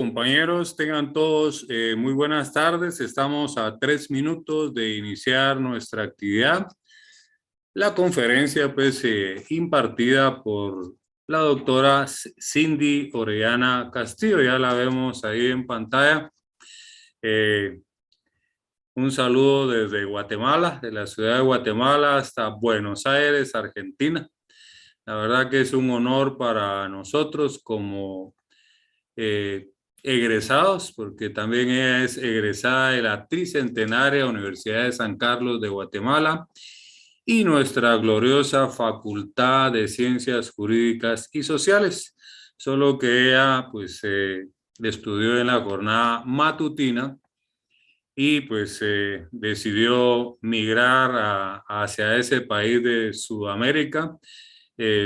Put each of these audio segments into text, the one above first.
Compañeros, tengan todos muy buenas tardes. Estamos a 3 minutos de iniciar nuestra actividad. La conferencia, impartida por la doctora Cindy Orellana Castillo. Ya la vemos ahí en pantalla. Un saludo desde Guatemala, de la ciudad de Guatemala hasta Buenos Aires, Argentina. La verdad que es un honor para nosotros como egresados, porque también ella es egresada de la tricentenaria Universidad de San Carlos de Guatemala y nuestra gloriosa Facultad de Ciencias Jurídicas y Sociales, solo que ella estudió en la jornada matutina y decidió migrar hacia ese país de Sudamérica.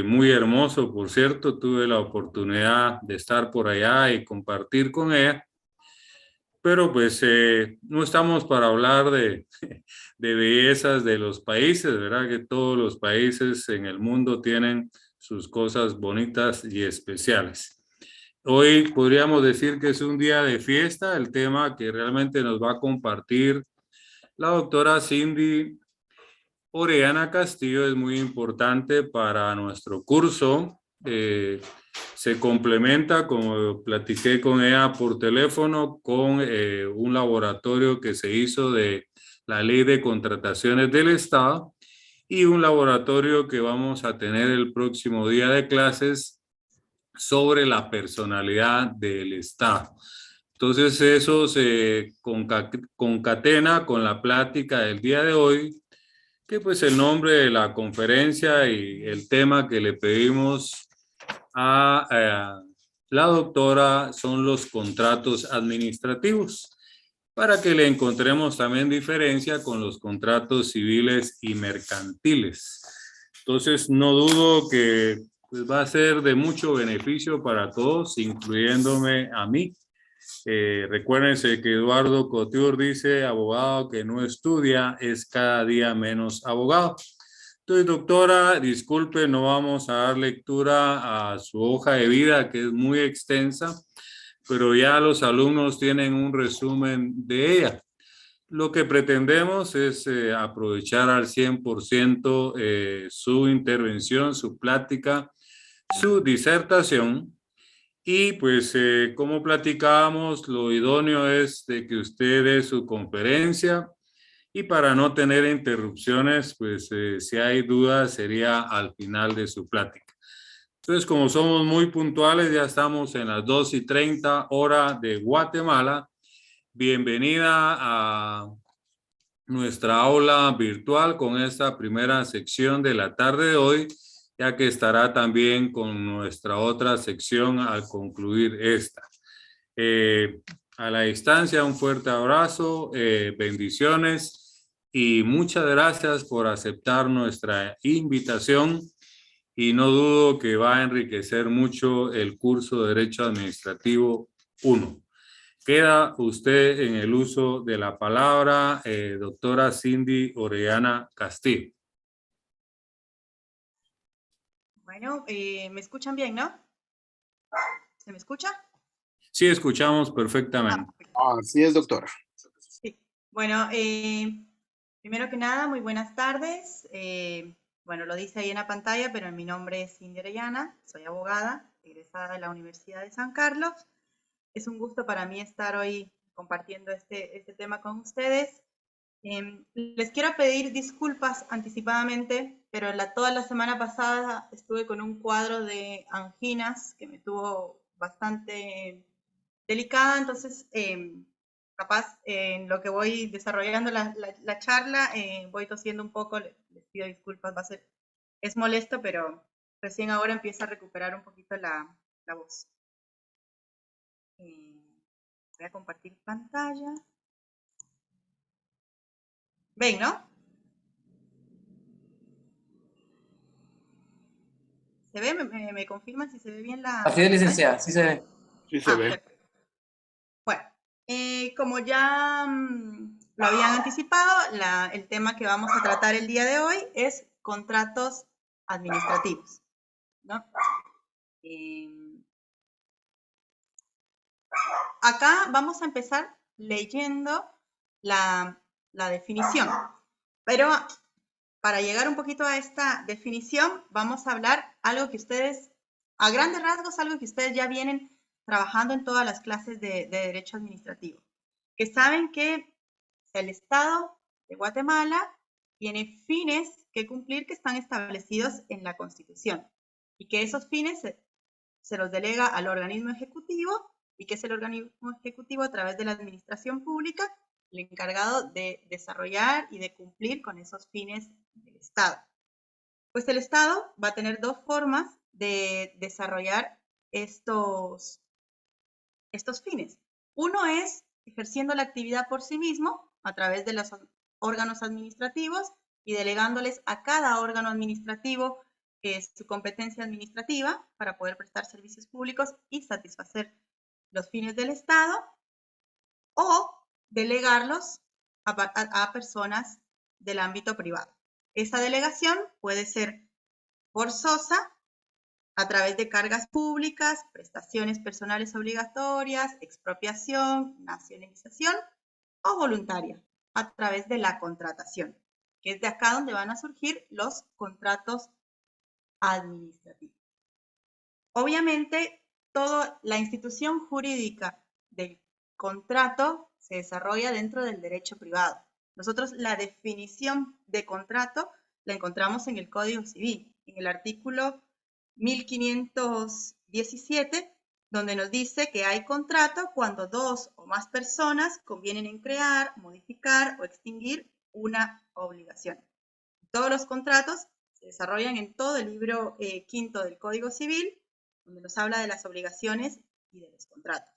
Muy hermoso, por cierto. Tuve la oportunidad de estar por allá y compartir con ella, pero no estamos para hablar de bellezas de los países, ¿verdad? Que todos los países en el mundo tienen sus cosas bonitas y especiales. Hoy podríamos decir que es un día de fiesta. El tema que realmente nos va a compartir la doctora Cindy Orellana Castillo es muy importante para nuestro curso. Se complementa, como platiqué con ella por teléfono, con un laboratorio que se hizo de la Ley de Contrataciones del Estado y un laboratorio que vamos a tener el próximo día de clases sobre la personalidad del Estado. Entonces eso se concatena con la plática del día de hoy, que el nombre de la conferencia y el tema que le pedimos a la doctora son los contratos administrativos, para que le encontremos también diferencia con los contratos civiles y mercantiles. Entonces no dudo que va a ser de mucho beneficio para todos, incluyéndome a mí. Recuérdense que Eduardo Couture dice: abogado que no estudia es cada día menos abogado. Entonces, doctora, disculpe, no vamos a dar lectura a su hoja de vida, que es muy extensa, pero ya los alumnos tienen un resumen de ella. Lo que pretendemos es aprovechar al 100% su intervención, su plática, su disertación. Y como platicábamos, lo idóneo es de que usted dé su conferencia y para no tener interrupciones, si hay dudas sería al final de su plática. Entonces, como somos muy puntuales, ya estamos en las 2:30 hora de Guatemala. Bienvenida a nuestra aula virtual con esta primera sección de la tarde de hoy, ya que estará también con nuestra otra sección al concluir esta. A la distancia, un fuerte abrazo, bendiciones y muchas gracias por aceptar nuestra invitación, y no dudo que va a enriquecer mucho el curso de Derecho Administrativo 1. Queda usted en el uso de la palabra, doctora Cindy Orellana Castillo. Bueno, me escuchan bien, ¿no? ¿Se me escucha? Sí, escuchamos perfectamente. Así es, doctora. Sí. Bueno, primero que nada, muy buenas tardes. Bueno, lo dice ahí en la pantalla, pero mi nombre es Cindy Orellana, soy abogada, egresada de la Universidad de San Carlos. Es un gusto para mí estar hoy compartiendo este tema con ustedes. Les quiero pedir disculpas anticipadamente, pero toda la semana pasada estuve con un cuadro de anginas que me tuvo bastante delicada, entonces capaz en lo que voy desarrollando la charla voy tosiendo un poco, les pido disculpas, es molesto, pero recién ahora empiezo a recuperar un poquito la voz. Voy a compartir pantalla. ¿Ven, no? ¿Se ve? ¿Me confirman si se ve bien la...? Así es, licenciada, sí se ve. Sí se ve. Perfecto. Bueno, como ya lo habían anticipado, el tema que vamos a tratar el día de hoy es contratos administrativos, ¿no? acá vamos a empezar leyendo la definición. Pero para llegar un poquito a esta definición, vamos a hablar algo que ustedes, a grandes rasgos, algo que ustedes ya vienen trabajando en todas las clases de Derecho Administrativo. Que saben que el Estado de Guatemala tiene fines que cumplir que están establecidos en la Constitución y que esos fines se los delega al organismo ejecutivo y que es el organismo ejecutivo a través de la administración pública el encargado de desarrollar y de cumplir con esos fines del Estado. Pues el Estado va a tener dos formas de desarrollar estos fines. Uno es ejerciendo la actividad por sí mismo a través de los órganos administrativos y delegándoles a cada órgano administrativo su competencia administrativa para poder prestar servicios públicos y satisfacer los fines del Estado, o delegarlos a personas del ámbito privado. Esa delegación puede ser forzosa a través de cargas públicas, prestaciones personales obligatorias, expropiación, nacionalización o voluntaria a través de la contratación, que es de acá donde van a surgir los contratos administrativos. Obviamente, toda la institución jurídica del contrato se desarrolla dentro del derecho privado. Nosotros la definición de contrato la encontramos en el Código Civil, en el artículo 1517, donde nos dice que hay contrato cuando dos o más personas convienen en crear, modificar o extinguir una obligación. Todos los contratos se desarrollan en todo el libro quinto del Código Civil, donde nos habla de las obligaciones y de los contratos.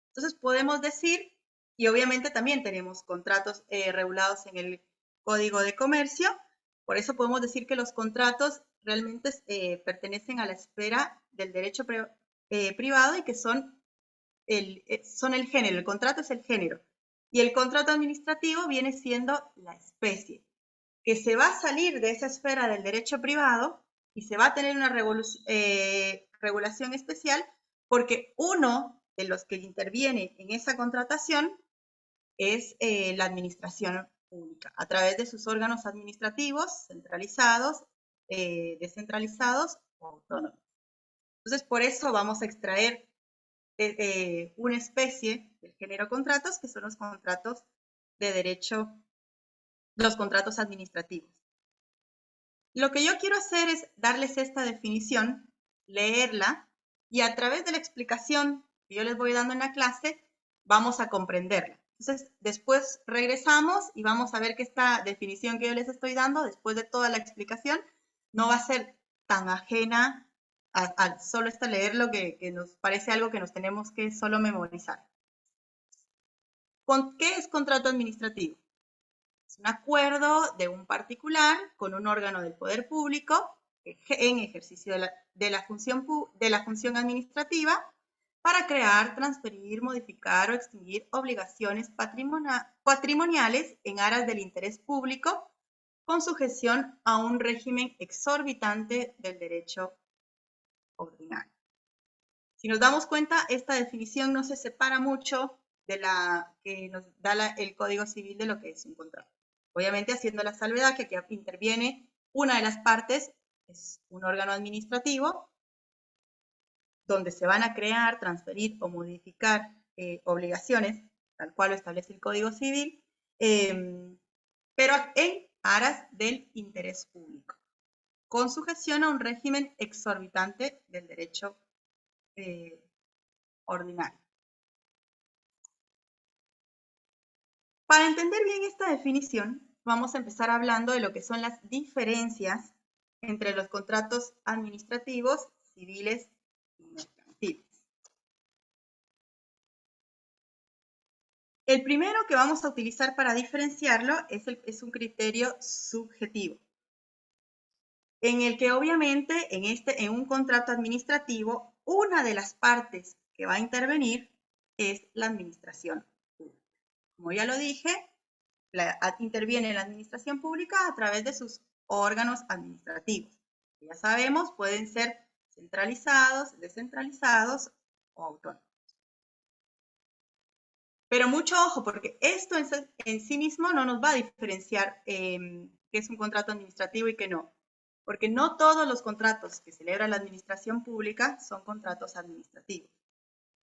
Entonces podemos decir, y obviamente también tenemos contratos regulados en el Código de Comercio, por eso podemos decir que los contratos realmente pertenecen a la esfera del derecho privado y que son el género, el contrato es el género. Y el contrato administrativo viene siendo la especie, que se va a salir de esa esfera del derecho privado y se va a tener una regulación especial porque uno de los que interviene en esa contratación es la administración pública, a través de sus órganos administrativos centralizados, descentralizados o autónomos. Entonces, por eso vamos a extraer una especie del género contratos, que son los contratos de derecho, los contratos administrativos. Lo que yo quiero hacer es darles esta definición, leerla, y a través de la explicación que yo les voy dando en la clase, vamos a comprenderla. Entonces, después regresamos y vamos a ver que esta definición que yo les estoy dando, después de toda la explicación, no va a ser tan ajena a solo leerlo que nos parece algo que nos tenemos que solo memorizar. ¿Qué es contrato administrativo? Es un acuerdo de un particular con un órgano del poder público en ejercicio de la función administrativa para crear, transferir, modificar o extinguir obligaciones patrimoniales en aras del interés público con sujeción a un régimen exorbitante del derecho ordinario. Si nos damos cuenta, esta definición no se separa mucho de la que nos da el Código Civil de lo que es un contrato. Obviamente haciendo la salvedad que aquí interviene una de las partes, es un órgano administrativo, donde se van a crear, transferir o modificar obligaciones, tal cual lo establece el Código Civil, pero en aras del interés público, con sujeción a un régimen exorbitante del derecho ordinario. Para entender bien esta definición, vamos a empezar hablando de lo que son las diferencias entre los contratos administrativos, civiles y mercantiles. El primero que vamos a utilizar para diferenciarlo es un criterio subjetivo, en el que obviamente en un contrato administrativo, una de las partes que va a intervenir es la administración pública. Como ya lo dije, interviene la administración pública a través de sus órganos administrativos. Ya sabemos, pueden ser centralizados, descentralizados o autónomos. Pero mucho ojo, porque esto en sí mismo no nos va a diferenciar qué es un contrato administrativo y qué no. Porque no todos los contratos que celebra la administración pública son contratos administrativos.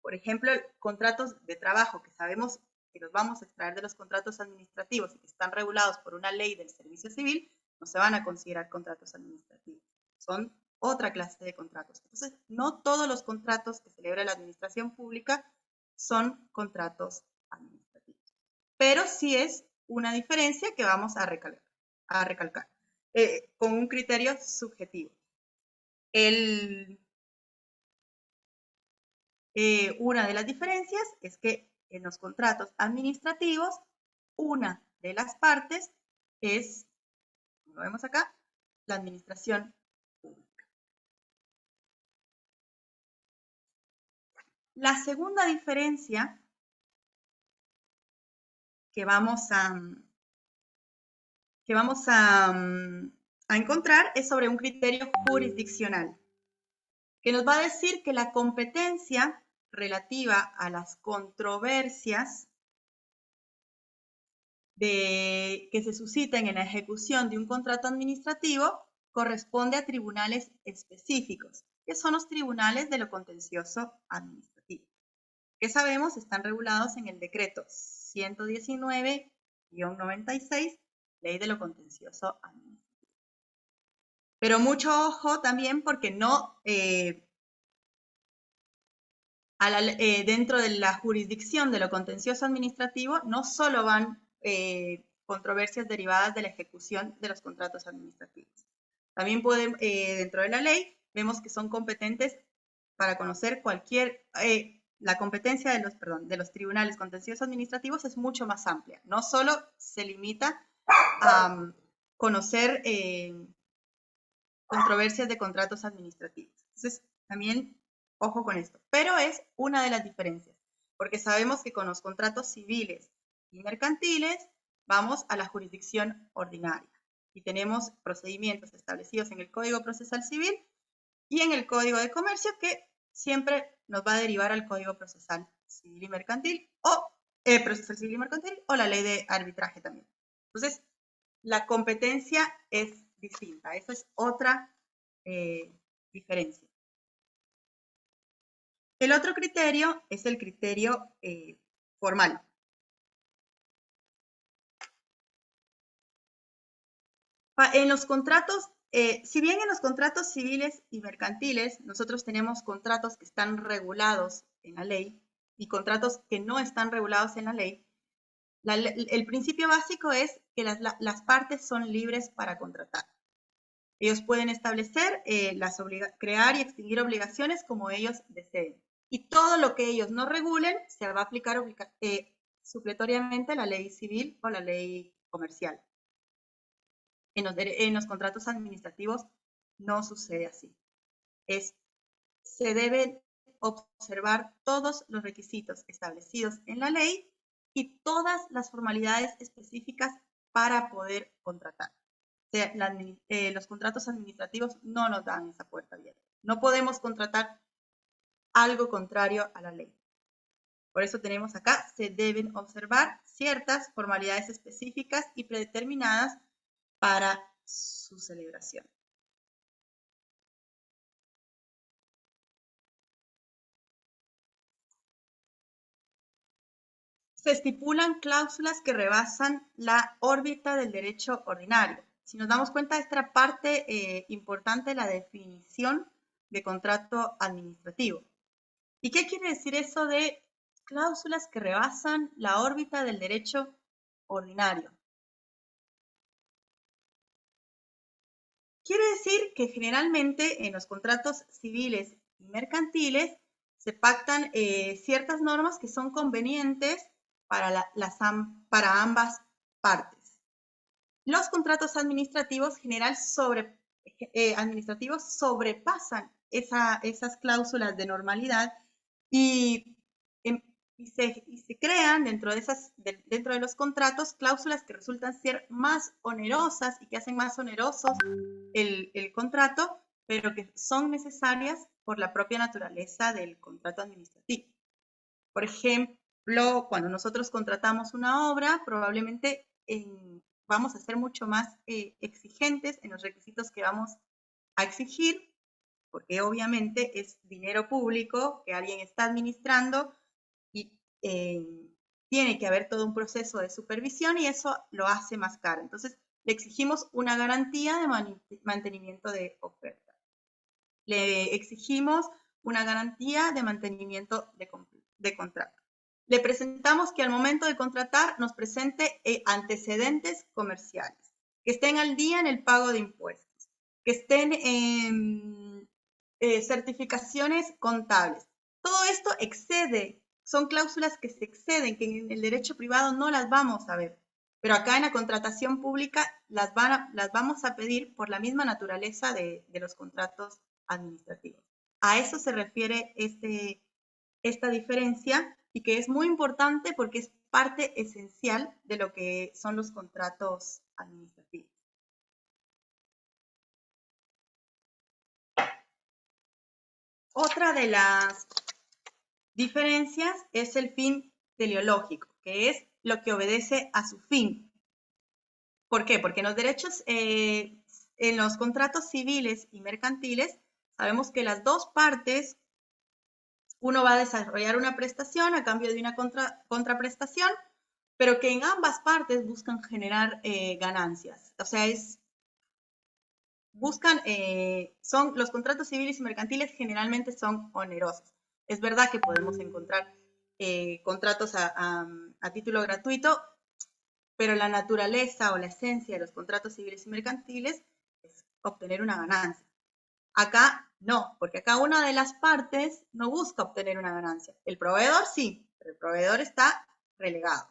Por ejemplo, contratos de trabajo que sabemos que los vamos a extraer de los contratos administrativos y que están regulados por una ley del servicio civil, no se van a considerar contratos administrativos. Son otra clase de contratos. Entonces, no todos los contratos que celebra la administración pública son contratos administrativos. Pero sí es una diferencia que vamos a recalcar con un criterio subjetivo. Una de las diferencias es que en los contratos administrativos, una de las partes es, como lo vemos acá, la administración pública. La segunda diferencia que vamos a encontrar es sobre un criterio jurisdiccional, que nos va a decir que la competencia relativa a las controversias que se susciten en la ejecución de un contrato administrativo corresponde a tribunales específicos, que son los tribunales de lo contencioso administrativo, que sabemos están regulados en el decreto 119-96, Ley de lo Contencioso Administrativo. Pero mucho ojo también porque no, dentro de la jurisdicción de lo contencioso administrativo, no solo van controversias derivadas de la ejecución de los contratos administrativos. También pueden, dentro de la ley, vemos que son competentes para conocer la competencia de los tribunales contenciosos administrativos es mucho más amplia. No solo se limita a conocer controversias de contratos administrativos. Entonces, también ojo con esto. Pero es una de las diferencias, porque sabemos que con los contratos civiles y mercantiles vamos a la jurisdicción ordinaria y tenemos procedimientos establecidos en el Código Procesal Civil y en el Código de Comercio que siempre nos va a derivar al Código Procesal Civil y Mercantil Procesal Civil y Mercantil o la ley de arbitraje también. Entonces, la competencia es distinta. Esa es otra diferencia. El otro criterio es el criterio formal. En los contratos, si bien en los contratos civiles y mercantiles nosotros tenemos contratos que están regulados en la ley y contratos que no están regulados en la ley, el principio básico es que las partes son libres para contratar. Ellos pueden establecer, crear y extinguir obligaciones como ellos deseen. Y todo lo que ellos no regulen se va a aplicar supletoriamente la ley civil o la ley comercial. En los contratos administrativos no sucede así. Se deben observar todos los requisitos establecidos en la ley y todas las formalidades específicas para poder contratar. O sea, los contratos administrativos no nos dan esa puerta abierta. No podemos contratar algo contrario a la ley. Por eso tenemos acá, se deben observar ciertas formalidades específicas y predeterminadas para su celebración. Se estipulan cláusulas que rebasan la órbita del derecho ordinario. Si nos damos cuenta, esta era parte importante de la definición de contrato administrativo. ¿Y qué quiere decir eso de cláusulas que rebasan la órbita del derecho ordinario? Quiere decir que generalmente en los contratos civiles y mercantiles se pactan ciertas normas que son convenientes para ambas partes. Los contratos administrativos administrativos sobrepasan esas cláusulas de normalidad y se crean dentro de los contratos cláusulas que resultan ser más onerosas y que hacen más onerosos el contrato, pero que son necesarias por la propia naturaleza del contrato administrativo. Por ejemplo, cuando nosotros contratamos una obra, probablemente vamos a ser mucho más exigentes en los requisitos que vamos a exigir, porque obviamente es dinero público que alguien está administrando y tiene que haber todo un proceso de supervisión y eso lo hace más caro. Entonces, le exigimos una garantía de mantenimiento de oferta. Le exigimos una garantía de mantenimiento de contrato. Le presentamos que al momento de contratar nos presente antecedentes comerciales, que estén al día en el pago de impuestos, que estén en certificaciones contables. Todo esto excede, son cláusulas que se exceden, que en el derecho privado no las vamos a ver. Pero acá en la contratación pública las vamos a pedir por la misma naturaleza de los contratos administrativos. A eso se refiere esta diferencia y que es muy importante porque es parte esencial de lo que son los contratos administrativos. Otra de las diferencias es el fin teleológico, que es lo que obedece a su fin. ¿Por qué? Porque en los derechos, en los contratos civiles y mercantiles, sabemos que las dos partes, uno va a desarrollar una prestación a cambio de una contraprestación, pero que en ambas partes buscan generar ganancias. O sea, los contratos civiles y mercantiles generalmente son onerosos. Es verdad que podemos encontrar contratos a título gratuito, pero la naturaleza o la esencia de los contratos civiles y mercantiles es obtener una ganancia. Acá no, porque acá una de las partes no busca obtener una ganancia. El proveedor sí, pero el proveedor está relegado.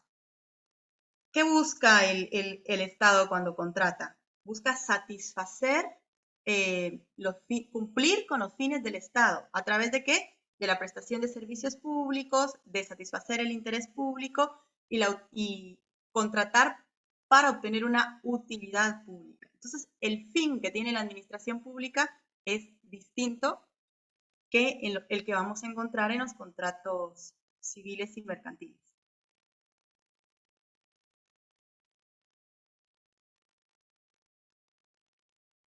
¿Qué busca el Estado cuando contrata? Busca satisfacer, cumplir con los fines del Estado. ¿A través de qué? De la prestación de servicios públicos, de satisfacer el interés público y contratar para obtener una utilidad pública. Entonces, el fin que tiene la administración pública es distinto que el que vamos a encontrar en los contratos civiles y mercantiles.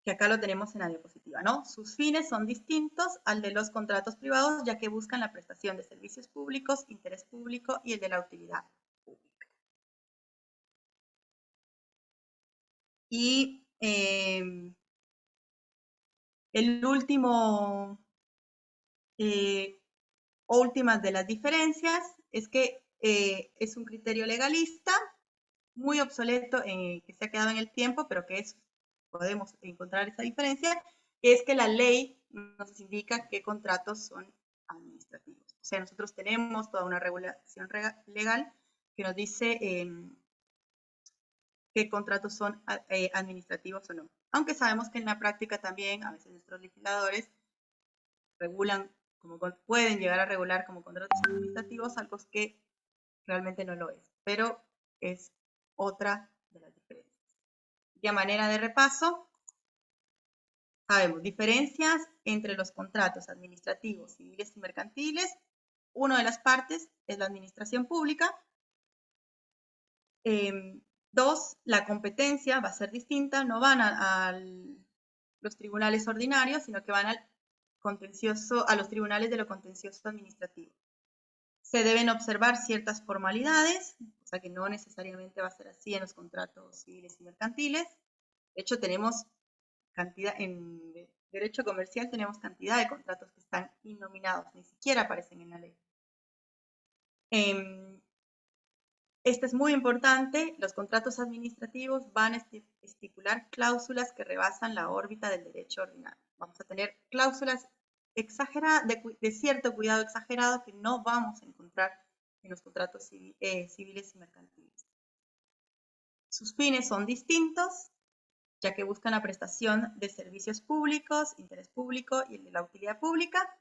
Que acá lo tenemos en la diapositiva, ¿no? Sus fines son distintos al de los contratos privados, ya que buscan la prestación de servicios públicos, interés público y el de la utilidad pública. Y el último, últimas de las diferencias es que es un criterio legalista, muy obsoleto, que se ha quedado en el tiempo, pero que podemos encontrar esa diferencia, que es que la ley nos indica qué contratos son administrativos. O sea, nosotros tenemos toda una regulación legal que nos dice qué contratos son administrativos o no. Aunque sabemos que en la práctica también, a veces nuestros legisladores regulan, pueden llegar a regular como contratos administrativos algo que realmente no lo es, pero es otra de las diferencias. Y a manera de repaso, sabemos diferencias entre los contratos administrativos, civiles y mercantiles. Una de las partes es la administración pública. Dos, la competencia va a ser distinta, no van a los tribunales ordinarios, sino que van a los tribunales de lo contencioso administrativo. Se deben observar ciertas formalidades, o sea que no necesariamente va a ser así en los contratos civiles y mercantiles. De hecho, tenemos en derecho comercial tenemos cantidad de contratos que están innominados, ni siquiera aparecen en la ley. Este es muy importante, los contratos administrativos van a estipular cláusulas que rebasan la órbita del derecho ordinario. Vamos a tener cláusulas exageradas, de cierto cuidado exagerado que no vamos a encontrar en los contratos civiles y mercantiles. Sus fines son distintos, ya que buscan la prestación de servicios públicos, interés público y el de la utilidad pública,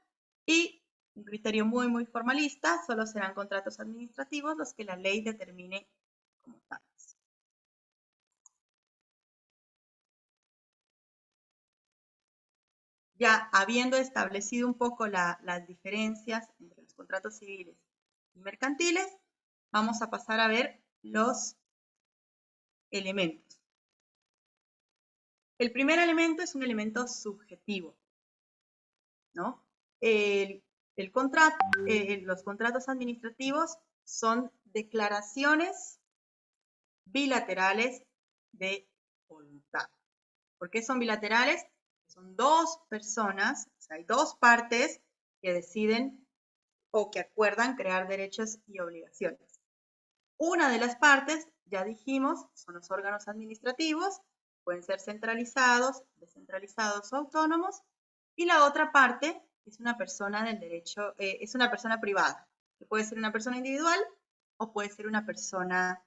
y un criterio muy, muy formalista, solo serán contratos administrativos los que la ley determine como tales. Ya habiendo establecido un poco las diferencias entre los contratos civiles y mercantiles, vamos a pasar a ver los elementos. El primer elemento es un elemento subjetivo, ¿no? Los contratos administrativos son declaraciones bilaterales de voluntad. ¿Por qué son bilaterales? Son dos personas, o sea, hay dos partes que deciden o que acuerdan crear derechos y obligaciones. Una de las partes, ya dijimos, son los órganos administrativos, pueden ser centralizados, descentralizados o autónomos, y la otra parte es una persona del derecho, es una persona privada, que puede ser una persona individual o puede ser una persona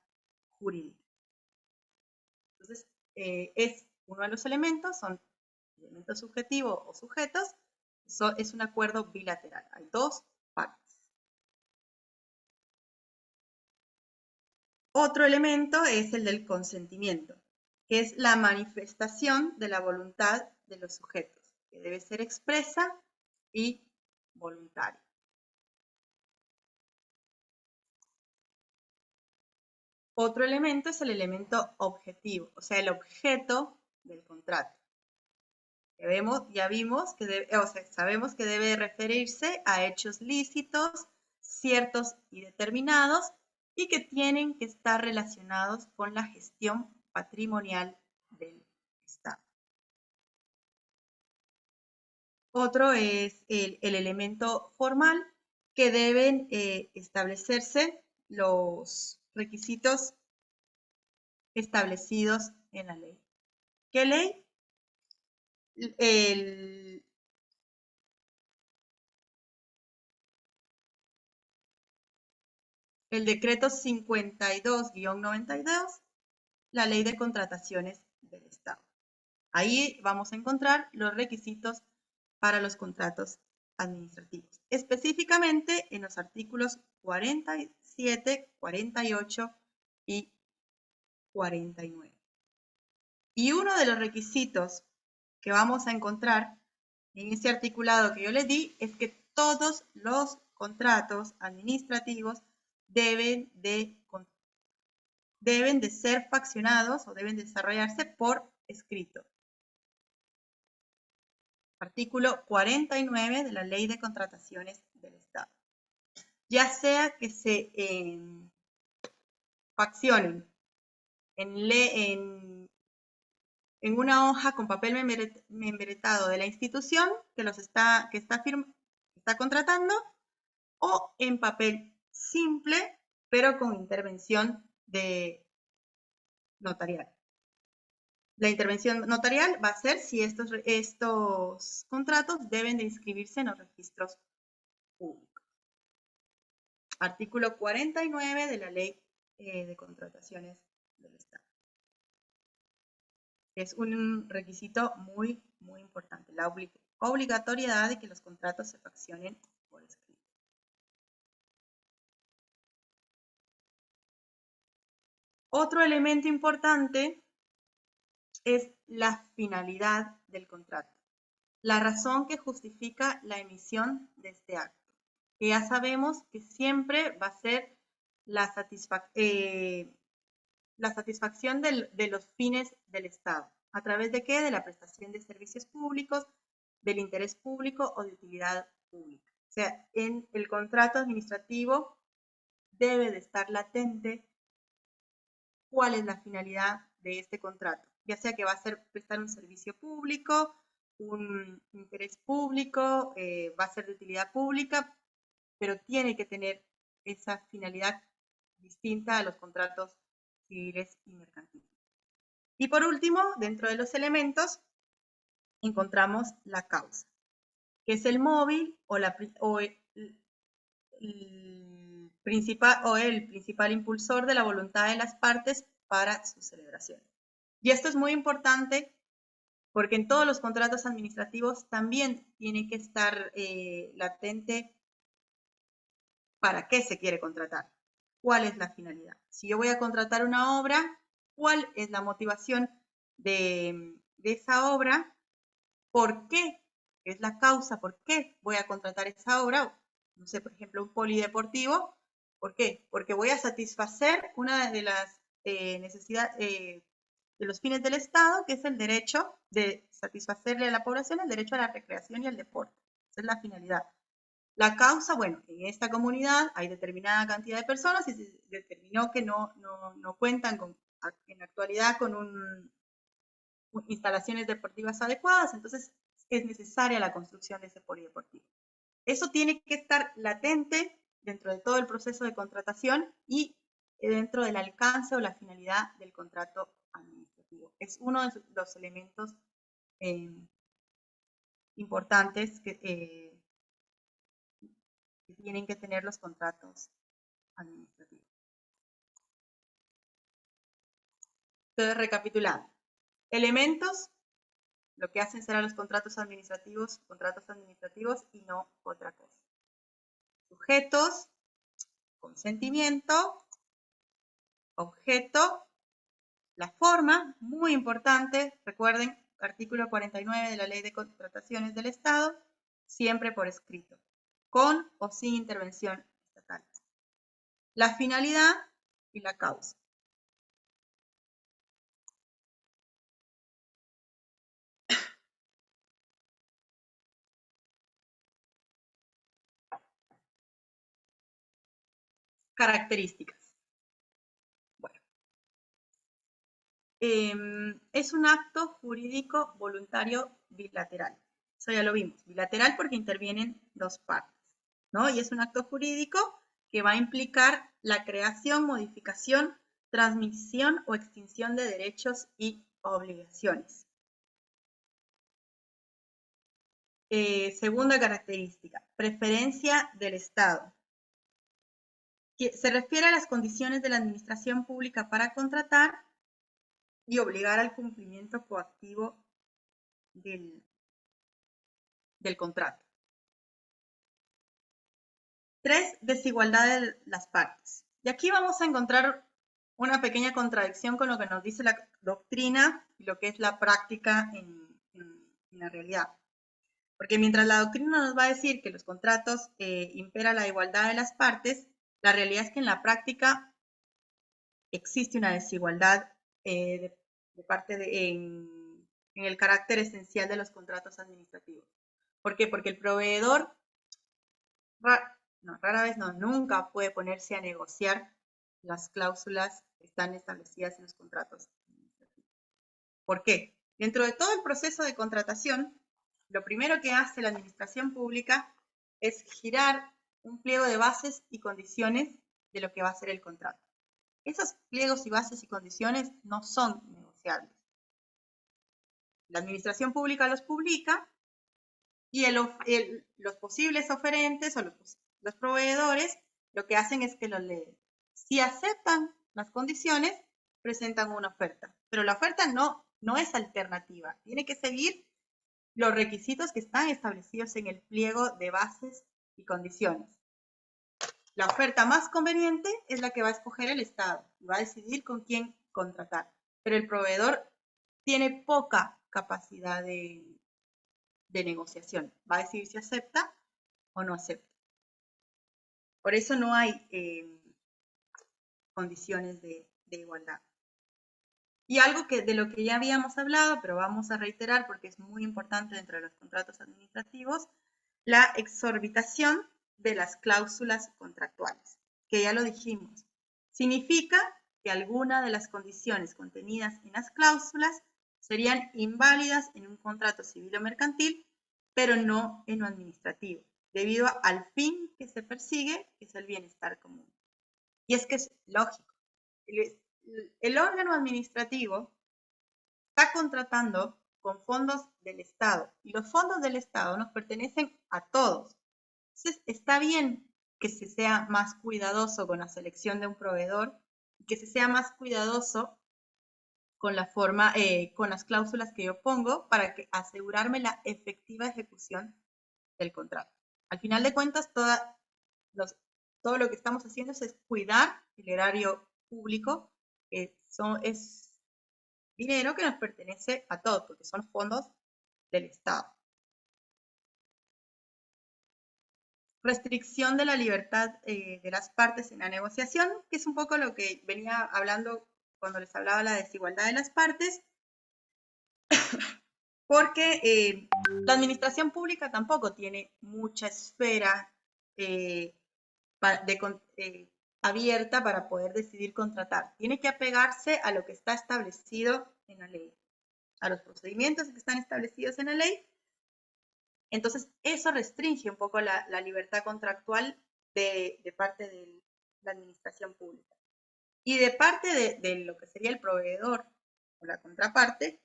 jurídica. Entonces, es uno de los elementos, son elementos subjetivos o sujetos, es un acuerdo bilateral, hay dos partes. Otro elemento es el del consentimiento, que es la manifestación de la voluntad de los sujetos, que debe ser expresa y voluntaria. Otro elemento es el elemento objetivo, o sea, el objeto del contrato. Sabemos que debe referirse a hechos lícitos, ciertos y determinados, y que tienen que estar relacionados con la gestión patrimonial del Estado. Otro es el elemento formal, que deben establecerse los requisitos establecidos en la ley. ¿Qué ley? El decreto 52-92, la ley de contrataciones del Estado. Ahí vamos a encontrar los requisitos para los contratos administrativos, específicamente en los artículos 47, 48 y 49. Y uno de los requisitos que vamos a encontrar en ese articulado que yo les di es que todos los contratos administrativos deben de ser faccionados o deben desarrollarse por escrito. Artículo 49 de la Ley de Contrataciones del Estado. Ya sea que se faccionen en una hoja con papel membretado de la institución que está contratando, o en papel simple, pero con intervención de notarial. La intervención notarial va a ser si estos contratos deben de inscribirse en los registros públicos. Artículo 49 de la Ley de Contrataciones del Estado. Es un requisito muy, muy importante, la obligatoriedad de que los contratos se faccionen por escrito. Otro elemento importante es la finalidad del contrato, la razón que justifica la emisión de este acto, que ya sabemos que siempre va a ser la satisfacción de los fines del Estado. ¿A través de qué? De la prestación de servicios públicos, del interés público o de utilidad pública. O sea, en el contrato administrativo debe de estar latente cuál es la finalidad de este contrato, ya sea que va a ser prestar un servicio público, un interés público, va a ser de utilidad pública, pero tiene que tener esa finalidad distinta a los contratos civiles y mercantiles. Y por último, dentro de los elementos, encontramos la causa, que es el móvil o el principal impulsor de la voluntad de las partes para su celebración. Y esto es muy importante porque en todos los contratos administrativos también tiene que estar latente para qué se quiere contratar, cuál es la finalidad. Si yo voy a contratar una obra, ¿cuál es la motivación de esa obra? ¿Por qué? Es la causa, ¿por qué voy a contratar esa obra? No sé, por ejemplo, un polideportivo ¿Por qué? Porque voy a satisfacer una de las necesidades, de los fines del Estado, que es el derecho de satisfacerle a la población el derecho a la recreación y al deporte. Esa es la finalidad. La causa, bueno, en esta comunidad hay determinada cantidad de personas y se determinó que no cuentan en la actualidad con instalaciones deportivas adecuadas, entonces es necesaria la construcción de ese polideportivo. Eso tiene que estar latente dentro de todo el proceso de contratación y dentro del alcance o la finalidad del contrato administrativo. Es uno de los elementos importantes que tienen que tener los contratos administrativos. Entonces, recapitulando. Elementos, lo que hacen serán los contratos administrativos y no otra cosa. Sujetos, consentimiento, objeto, la forma, muy importante, recuerden, artículo 49 de la Ley de Contrataciones del Estado, siempre por escrito, con o sin intervención estatal. La finalidad y la causa. Características. Bueno. Es un acto jurídico voluntario bilateral. Eso ya lo vimos. Bilateral porque intervienen dos partes, ¿no? Y es un acto jurídico que va a implicar la creación, modificación, transmisión o extinción de derechos y obligaciones. Segunda característica, preferencia del Estado. Se refiere a las condiciones de la administración pública para contratar y obligar al cumplimiento coactivo del contrato. 3, desigualdad de las partes. Y aquí vamos a encontrar una pequeña contradicción con lo que nos dice la doctrina y lo que es la práctica en la realidad. Porque mientras la doctrina nos va a decir que los contratos impera la igualdad de las partes, la realidad es que en la práctica existe una desigualdad de parte en el carácter esencial de los contratos administrativos. ¿Por qué? Porque el proveedor nunca puede ponerse a negociar las cláusulas que están establecidas en los contratos administrativos. ¿Por qué? Dentro de todo el proceso de contratación, lo primero que hace la administración pública es girar un pliego de bases y condiciones de lo que va a ser el contrato. Esos pliegos y bases y condiciones no son negociables. La administración pública los publica y los posibles oferentes o los proveedores lo que hacen es que los leen. Si aceptan las condiciones, presentan una oferta. Pero la oferta no es alternativa. Tiene que seguir los requisitos que están establecidos en el pliego de bases y condiciones. La oferta más conveniente es la que va a escoger el Estado y va a decidir con quién contratar. Pero el proveedor tiene poca capacidad de negociación. Va a decidir si acepta o no acepta. Por eso no hay condiciones de igualdad. Y algo de lo que ya habíamos hablado, pero vamos a reiterar porque es muy importante dentro de los contratos administrativos, la exorbitación de las cláusulas contractuales, que ya lo dijimos. Significa que alguna de las condiciones contenidas en las cláusulas serían inválidas en un contrato civil o mercantil, pero no en lo administrativo, debido al fin que se persigue, que es el bienestar común. Y es que es lógico. El órgano administrativo está contratando con fondos del Estado y los fondos del Estado nos pertenecen a todos. Entonces, está bien que se sea más cuidadoso con la selección de un proveedor y que se sea más cuidadoso con la forma, con las cláusulas que yo pongo para asegurarme la efectiva ejecución del contrato. Al final de cuentas, todo lo que estamos haciendo es cuidar el erario público, es dinero que nos pertenece a todos, porque son fondos del Estado. restricción de la libertad de las partes en la negociación, que es un poco lo que venía hablando cuando les hablaba de la desigualdad de las partes, porque la administración pública tampoco tiene mucha esfera abierta para poder decidir contratar. Tiene que apegarse a lo que está establecido en la ley, a los procedimientos que están establecidos en la ley. Entonces, eso restringe un poco la libertad contractual de parte de la administración pública. Y de parte de lo que sería el proveedor o la contraparte,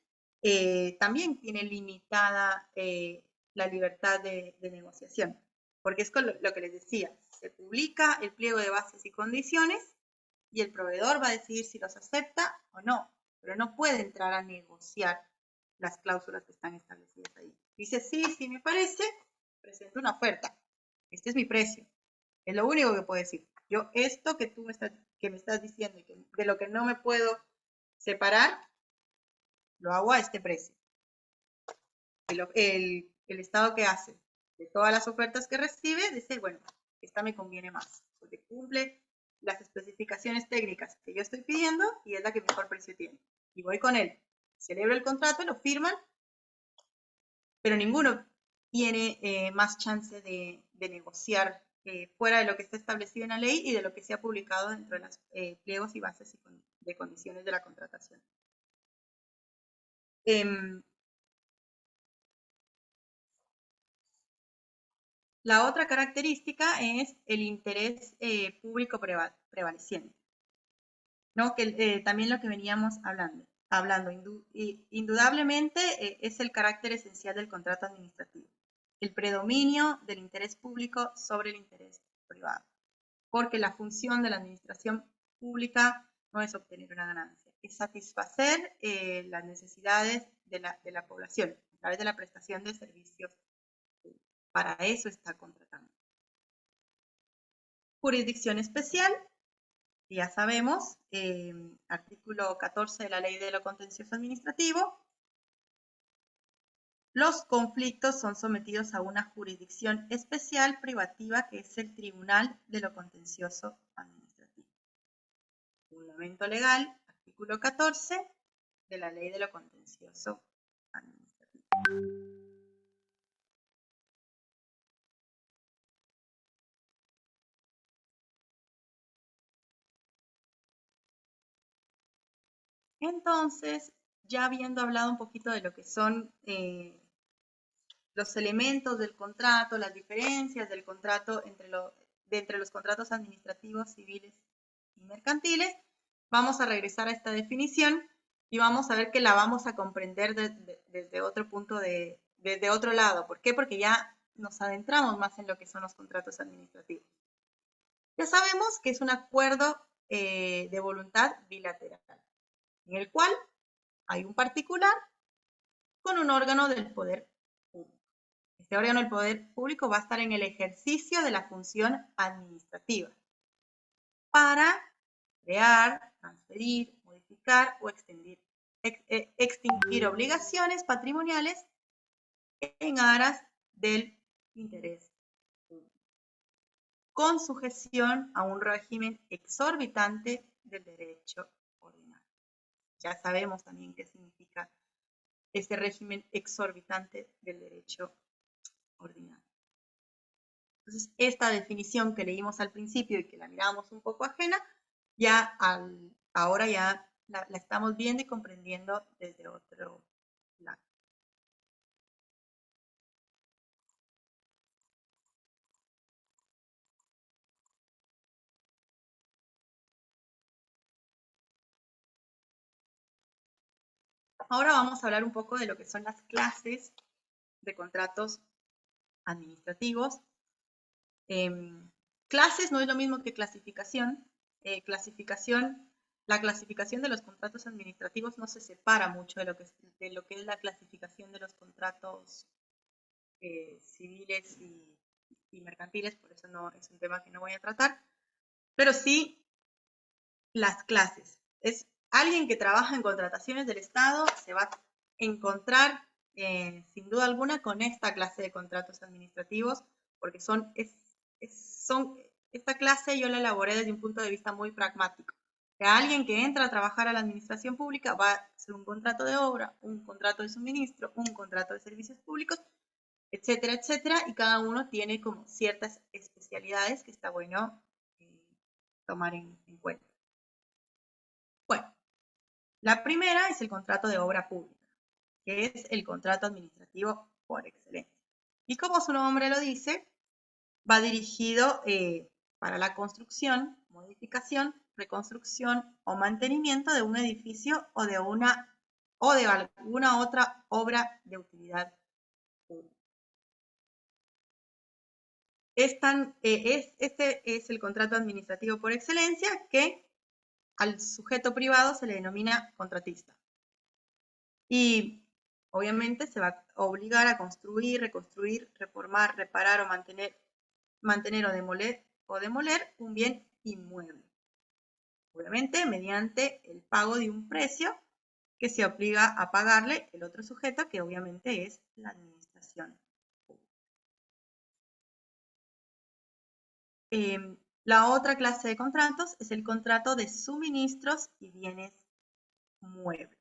también tiene limitada la libertad de negociación. Porque es lo que les decía, se publica el pliego de bases y condiciones y el proveedor va a decidir si los acepta o no, pero no puede entrar a negociar las cláusulas que están establecidas ahí. Dice, sí, me parece, presento una oferta. Este es mi precio. Es lo único que puedo decir. Yo esto que tú me estás diciendo y de lo que no me puedo separar, lo hago a este precio. El Estado que hace de todas las ofertas que recibe, dice, bueno, esta me conviene más, porque cumple las especificaciones técnicas que yo estoy pidiendo y es la que mejor precio tiene. Y voy con él. Celebro el contrato, lo firman, pero ninguno tiene más chance de negociar fuera de lo que está establecido en la ley y de lo que se ha publicado dentro de los pliegos y bases de condiciones de la contratación. La otra característica es el interés público prevaleciente, ¿no? Que también lo que veníamos hablando. Indudablemente es el carácter esencial del contrato administrativo, el predominio del interés público sobre el interés privado, porque la función de la administración pública no es obtener una ganancia, es satisfacer las necesidades de la población a través de la prestación de servicios. Para eso está contratando. Jurisdicción especial, ya sabemos, artículo 14 de la Ley de lo Contencioso Administrativo. Los conflictos son sometidos a una jurisdicción especial privativa que es el Tribunal de lo Contencioso Administrativo. Fundamento legal, artículo 14 de la Ley de lo Contencioso Administrativo. Entonces, ya habiendo hablado un poquito de lo que son los elementos del contrato, las diferencias del contrato entre los contratos administrativos, civiles y mercantiles, vamos a regresar a esta definición y vamos a ver que la vamos a comprender desde otro punto, desde otro lado. ¿Por qué? Porque ya nos adentramos más en lo que son los contratos administrativos. Ya sabemos que es un acuerdo de voluntad bilateral, en el cual hay un particular con un órgano del poder público. Este órgano del poder público va a estar en el ejercicio de la función administrativa para crear, transferir, modificar o extinguir obligaciones patrimoniales en aras del interés público, con sujeción a un régimen exorbitante del derecho ordinario. Ya sabemos también qué significa ese régimen exorbitante del derecho ordinario. Entonces, esta definición que leímos al principio y que la mirábamos un poco ajena, ya ahora ya la estamos viendo y comprendiendo desde otro lado. Ahora vamos a hablar un poco de lo que son las clases de contratos administrativos. Clases no es lo mismo que clasificación. La clasificación de los contratos administrativos no se separa mucho de lo que es la clasificación de los contratos civiles y mercantiles, por eso no es un tema que no voy a tratar, pero sí las clases. Es alguien que trabaja en contrataciones del Estado, se va a encontrar sin duda alguna con esta clase de contratos administrativos, porque esta clase yo la elaboré desde un punto de vista muy pragmático. Que alguien que entra a trabajar a la administración pública va a hacer un contrato de obra, un contrato de suministro, un contrato de servicios públicos, etcétera, etcétera, y cada uno tiene como ciertas especialidades que está bueno tomar en cuenta. Bueno, la primera es el contrato de obra pública, que es el contrato administrativo por excelencia. Y como su nombre lo dice, va dirigido para la construcción, modificación, reconstrucción o mantenimiento de un edificio o de alguna otra obra de utilidad pública. Este es el contrato administrativo por excelencia, que al sujeto privado se le denomina contratista. Y obviamente se va a obligar a construir, reconstruir, reformar, reparar o mantener o demoler un bien inmueble. Obviamente mediante el pago de un precio que se obliga a pagarle el otro sujeto, que obviamente es la administración pública. La otra clase de contratos es el contrato de suministros y bienes muebles.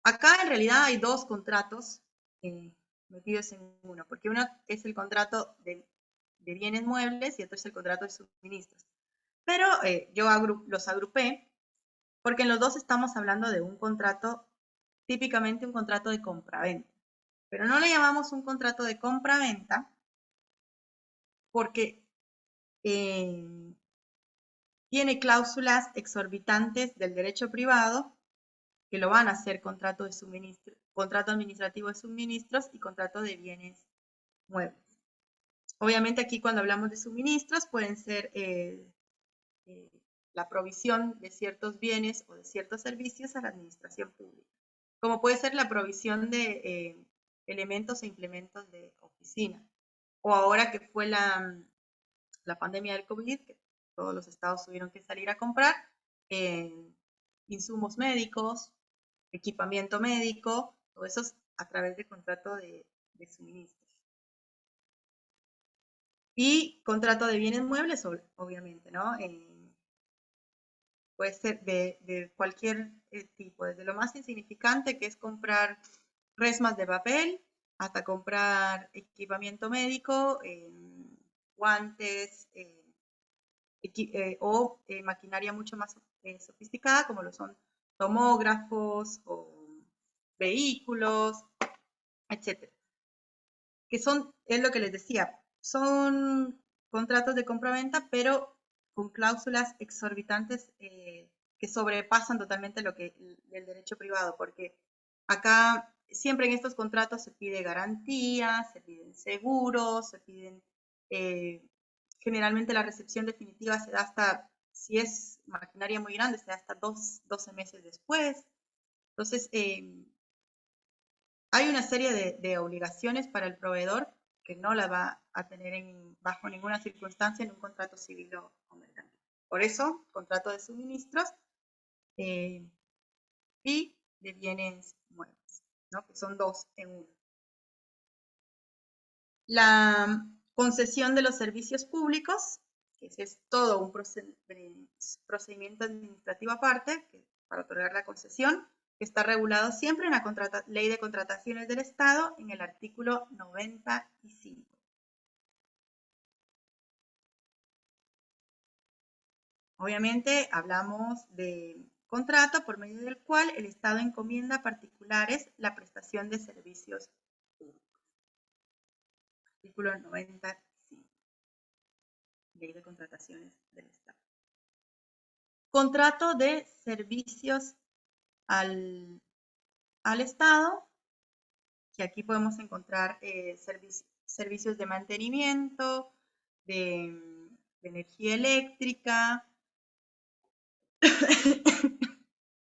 Acá en realidad hay dos contratos metidos en uno, porque uno es el contrato de bienes muebles y otro es el contrato de suministros. Pero yo los agrupé porque en los dos estamos hablando de un contrato, típicamente un contrato de compraventa. Pero no le llamamos un contrato de compraventa porque tiene cláusulas exorbitantes del derecho privado que lo van a hacer contrato administrativo de suministros y contrato de bienes muebles. Obviamente aquí cuando hablamos de suministros pueden ser la provisión de ciertos bienes o de ciertos servicios a la administración pública, como puede ser la provisión de elementos e implementos de oficina, o ahora que fue la pandemia del COVID, que todos los estados tuvieron que salir a comprar insumos médicos, equipamiento médico, todo eso es a través de contrato de suministros. Y contrato de bienes muebles, obviamente, ¿no? Puede ser de cualquier tipo, desde lo más insignificante, que es comprar resmas de papel, hasta comprar equipamiento médico, guantes o maquinaria mucho más sofisticada, como lo son tomógrafos o vehículos, etc. Que es lo que les decía, son contratos de compra-venta, pero con cláusulas exorbitantes que sobrepasan totalmente el derecho privado, porque acá siempre en estos contratos se pide garantía, se piden seguros, se piden, generalmente la recepción definitiva se da hasta, si es maquinaria muy grande, se da hasta 12 meses después. Entonces, hay una serie de obligaciones para el proveedor que no la va a tener bajo ninguna circunstancia en un contrato civil o mercantil. Por eso, contrato de suministros y de bienes muebles, ¿no? Que son dos en uno. La concesión de los servicios públicos, que es todo un procedimiento administrativo aparte para otorgar la concesión, que está regulado siempre en la Ley de Contrataciones del Estado en el artículo 95. Obviamente hablamos de contrato por medio del cual el Estado encomienda a particulares la prestación de servicios públicos. Artículo 95. Ley de Contrataciones del Estado. Contrato de servicios al Estado, que aquí podemos encontrar servicios de mantenimiento, de energía eléctrica.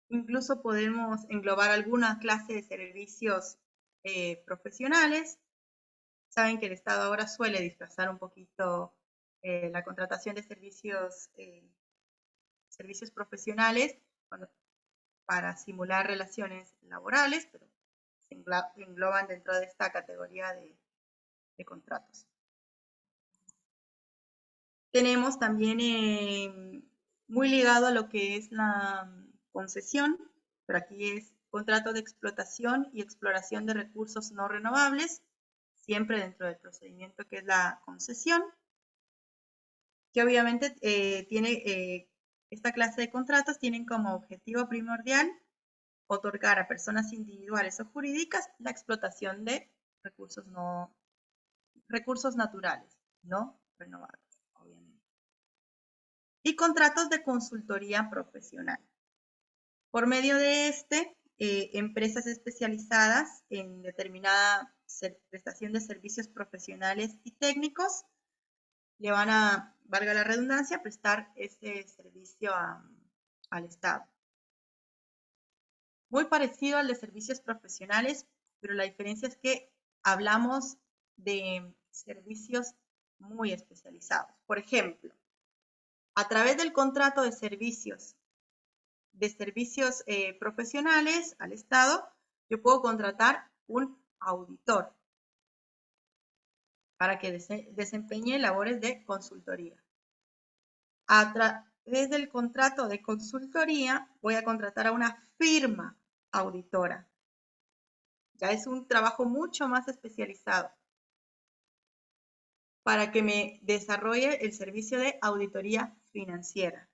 Incluso podemos englobar alguna clase de servicios profesionales. Saben que el Estado ahora suele disfrazar un poquito la contratación de servicios profesionales para simular relaciones laborales, pero se engloban dentro de esta categoría de contratos. Tenemos también muy ligado a lo que es la concesión, pero aquí es contrato de explotación y exploración de recursos no renovables, siempre dentro del procedimiento que es la concesión, que obviamente esta clase de contratos tienen como objetivo primordial otorgar a personas individuales o jurídicas la explotación de recursos naturales, no renovables, obviamente. Y contratos de consultoría profesional. Por medio de empresas especializadas en determinada prestación de servicios profesionales y técnicos le van a, valga la redundancia, prestar ese servicio al Estado. Muy parecido al de servicios profesionales, pero la diferencia es que hablamos de servicios muy especializados. Por ejemplo, a través del contrato de servicios profesionales al Estado, yo puedo contratar un auditor para que desempeñe labores de consultoría. A través del contrato de consultoría voy a contratar a una firma auditora. Ya es un trabajo mucho más especializado para que me desarrolle el servicio de auditoría financiera.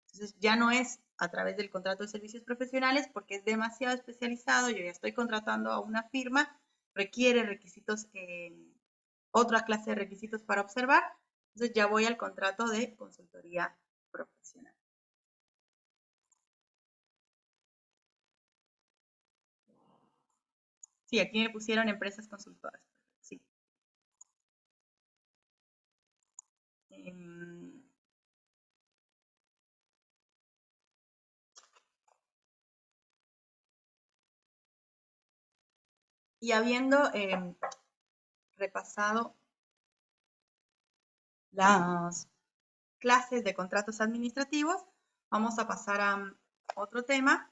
Entonces ya no es a través del contrato de servicios profesionales porque es demasiado especializado, yo ya estoy contratando a una firma, requiere requisitos, otra clase de requisitos para observar, entonces ya voy al contrato de consultoría profesional. Sí, aquí me pusieron empresas consultoras. Sí. Y habiendo repasado las clases de contratos administrativos, vamos a pasar a otro tema,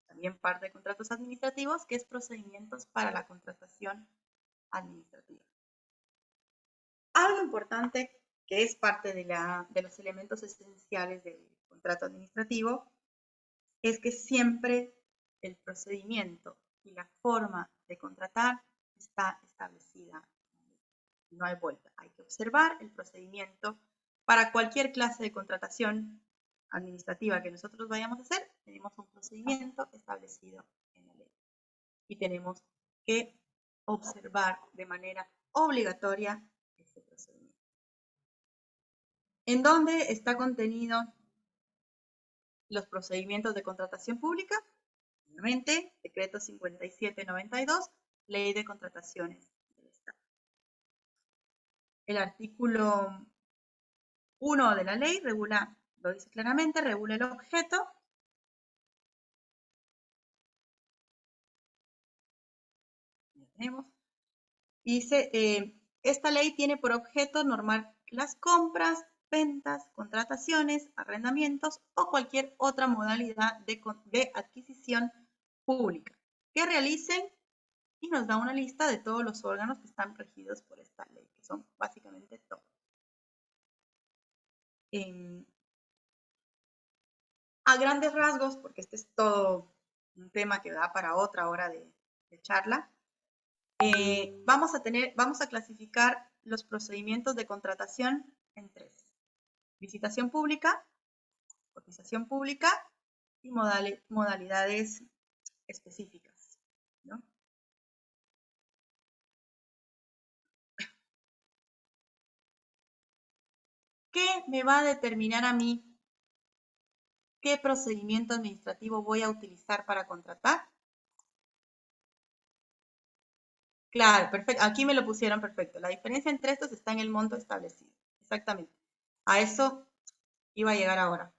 también parte de contratos administrativos, que es procedimientos para la contratación administrativa. Algo importante que es parte de los elementos esenciales del contrato administrativo es que siempre el procedimiento y la forma de contratar está establecida. No hay vuelta. Hay que observar el procedimiento para cualquier clase de contratación administrativa que nosotros vayamos a hacer. Tenemos un procedimiento establecido en la ley y tenemos que observar de manera obligatoria este procedimiento. ¿En dónde está contenido los procedimientos de contratación pública? Nuevamente, decreto 5792, ley de contrataciones del Estado. El artículo 1 de la ley regula, lo dice claramente, regula el objeto. Ya tenemos. Dice, esta ley tiene por objeto normar las compras, ventas, contrataciones, arrendamientos o cualquier otra modalidad de adquisición pública que realicen, y nos da una lista de todos los órganos que están regidos por esta ley, que son básicamente todos. A grandes rasgos, porque este es todo un tema que da para otra hora de charla, vamos a clasificar los procedimientos de contratación en 3. Licitación pública, cotización pública y modalidades específicas, ¿no? ¿Qué me va a determinar a mí qué procedimiento administrativo voy a utilizar para contratar? Claro, perfecto. Aquí me lo pusieron perfecto. La diferencia entre estos está en el monto establecido. Exactamente. A eso iba a llegar ahora.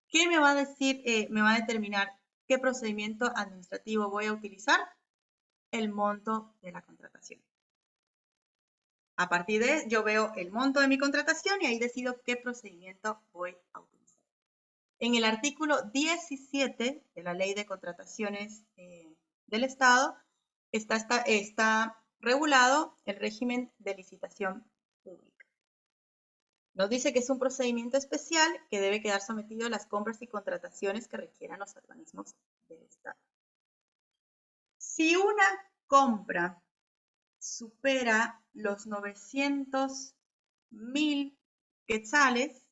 ¿Qué me va a decir, me va a determinar qué procedimiento administrativo voy a utilizar? El monto de la contratación. A partir de, yo veo el monto de mi contratación y ahí decido qué procedimiento voy a utilizar. En el artículo 17 de la Ley de Contrataciones del Estado está regulado el régimen de licitación pública. Nos dice que es un procedimiento especial que debe quedar sometido a las compras y contrataciones que requieran los organismos del Estado. Si una compra supera los 900.000 quetzales,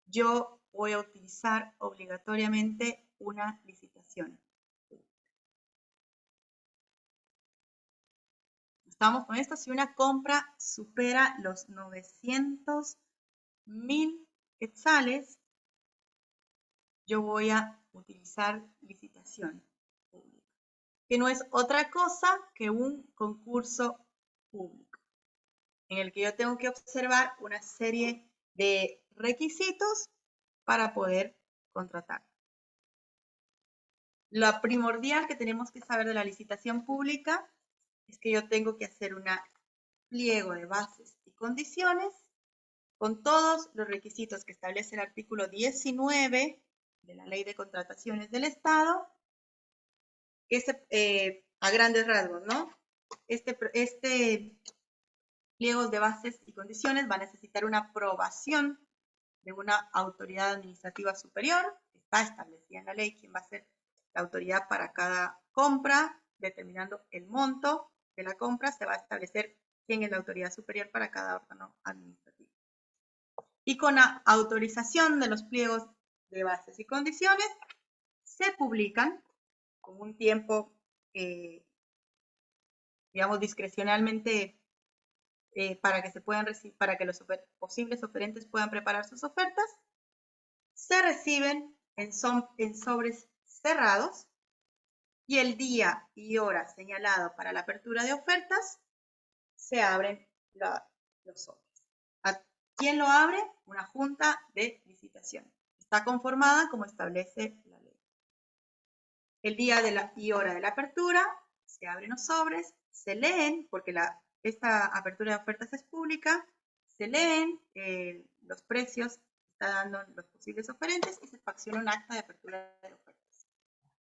yo voy a utilizar obligatoriamente una licitación. Estamos con esto. Si una compra supera los 900.000 quetzales, yo voy a utilizar licitación pública, que no es otra cosa que un concurso público, en el que yo tengo que observar una serie de requisitos para poder contratar. Lo primordial que tenemos que saber de la licitación pública es que yo tengo que hacer un pliego de bases y condiciones con todos los requisitos que establece el artículo 19 de la Ley de Contrataciones del Estado, que a grandes rasgos, ¿no? Este pliego de bases y condiciones va a necesitar una aprobación de una autoridad administrativa superior, que está establecida en la ley quién va a ser la autoridad para cada compra, determinando el monto de la compra, se va a establecer quién es la autoridad superior para cada órgano administrativo. Y con la autorización de los pliegos de bases y condiciones, se publican con un tiempo, digamos, discrecionalmente para que se puedan para que los posibles oferentes puedan preparar sus ofertas, se reciben en sobres cerrados y el día y hora señalado para la apertura de ofertas se abren los sobres. ¿A quién lo abre? Una junta de licitación. Está conformada como establece la ley. El día y hora de la apertura se abren los sobres, se leen, porque esta apertura de ofertas es pública, se leen los precios que está dando los posibles oferentes y se facciona un acta de apertura de ofertas.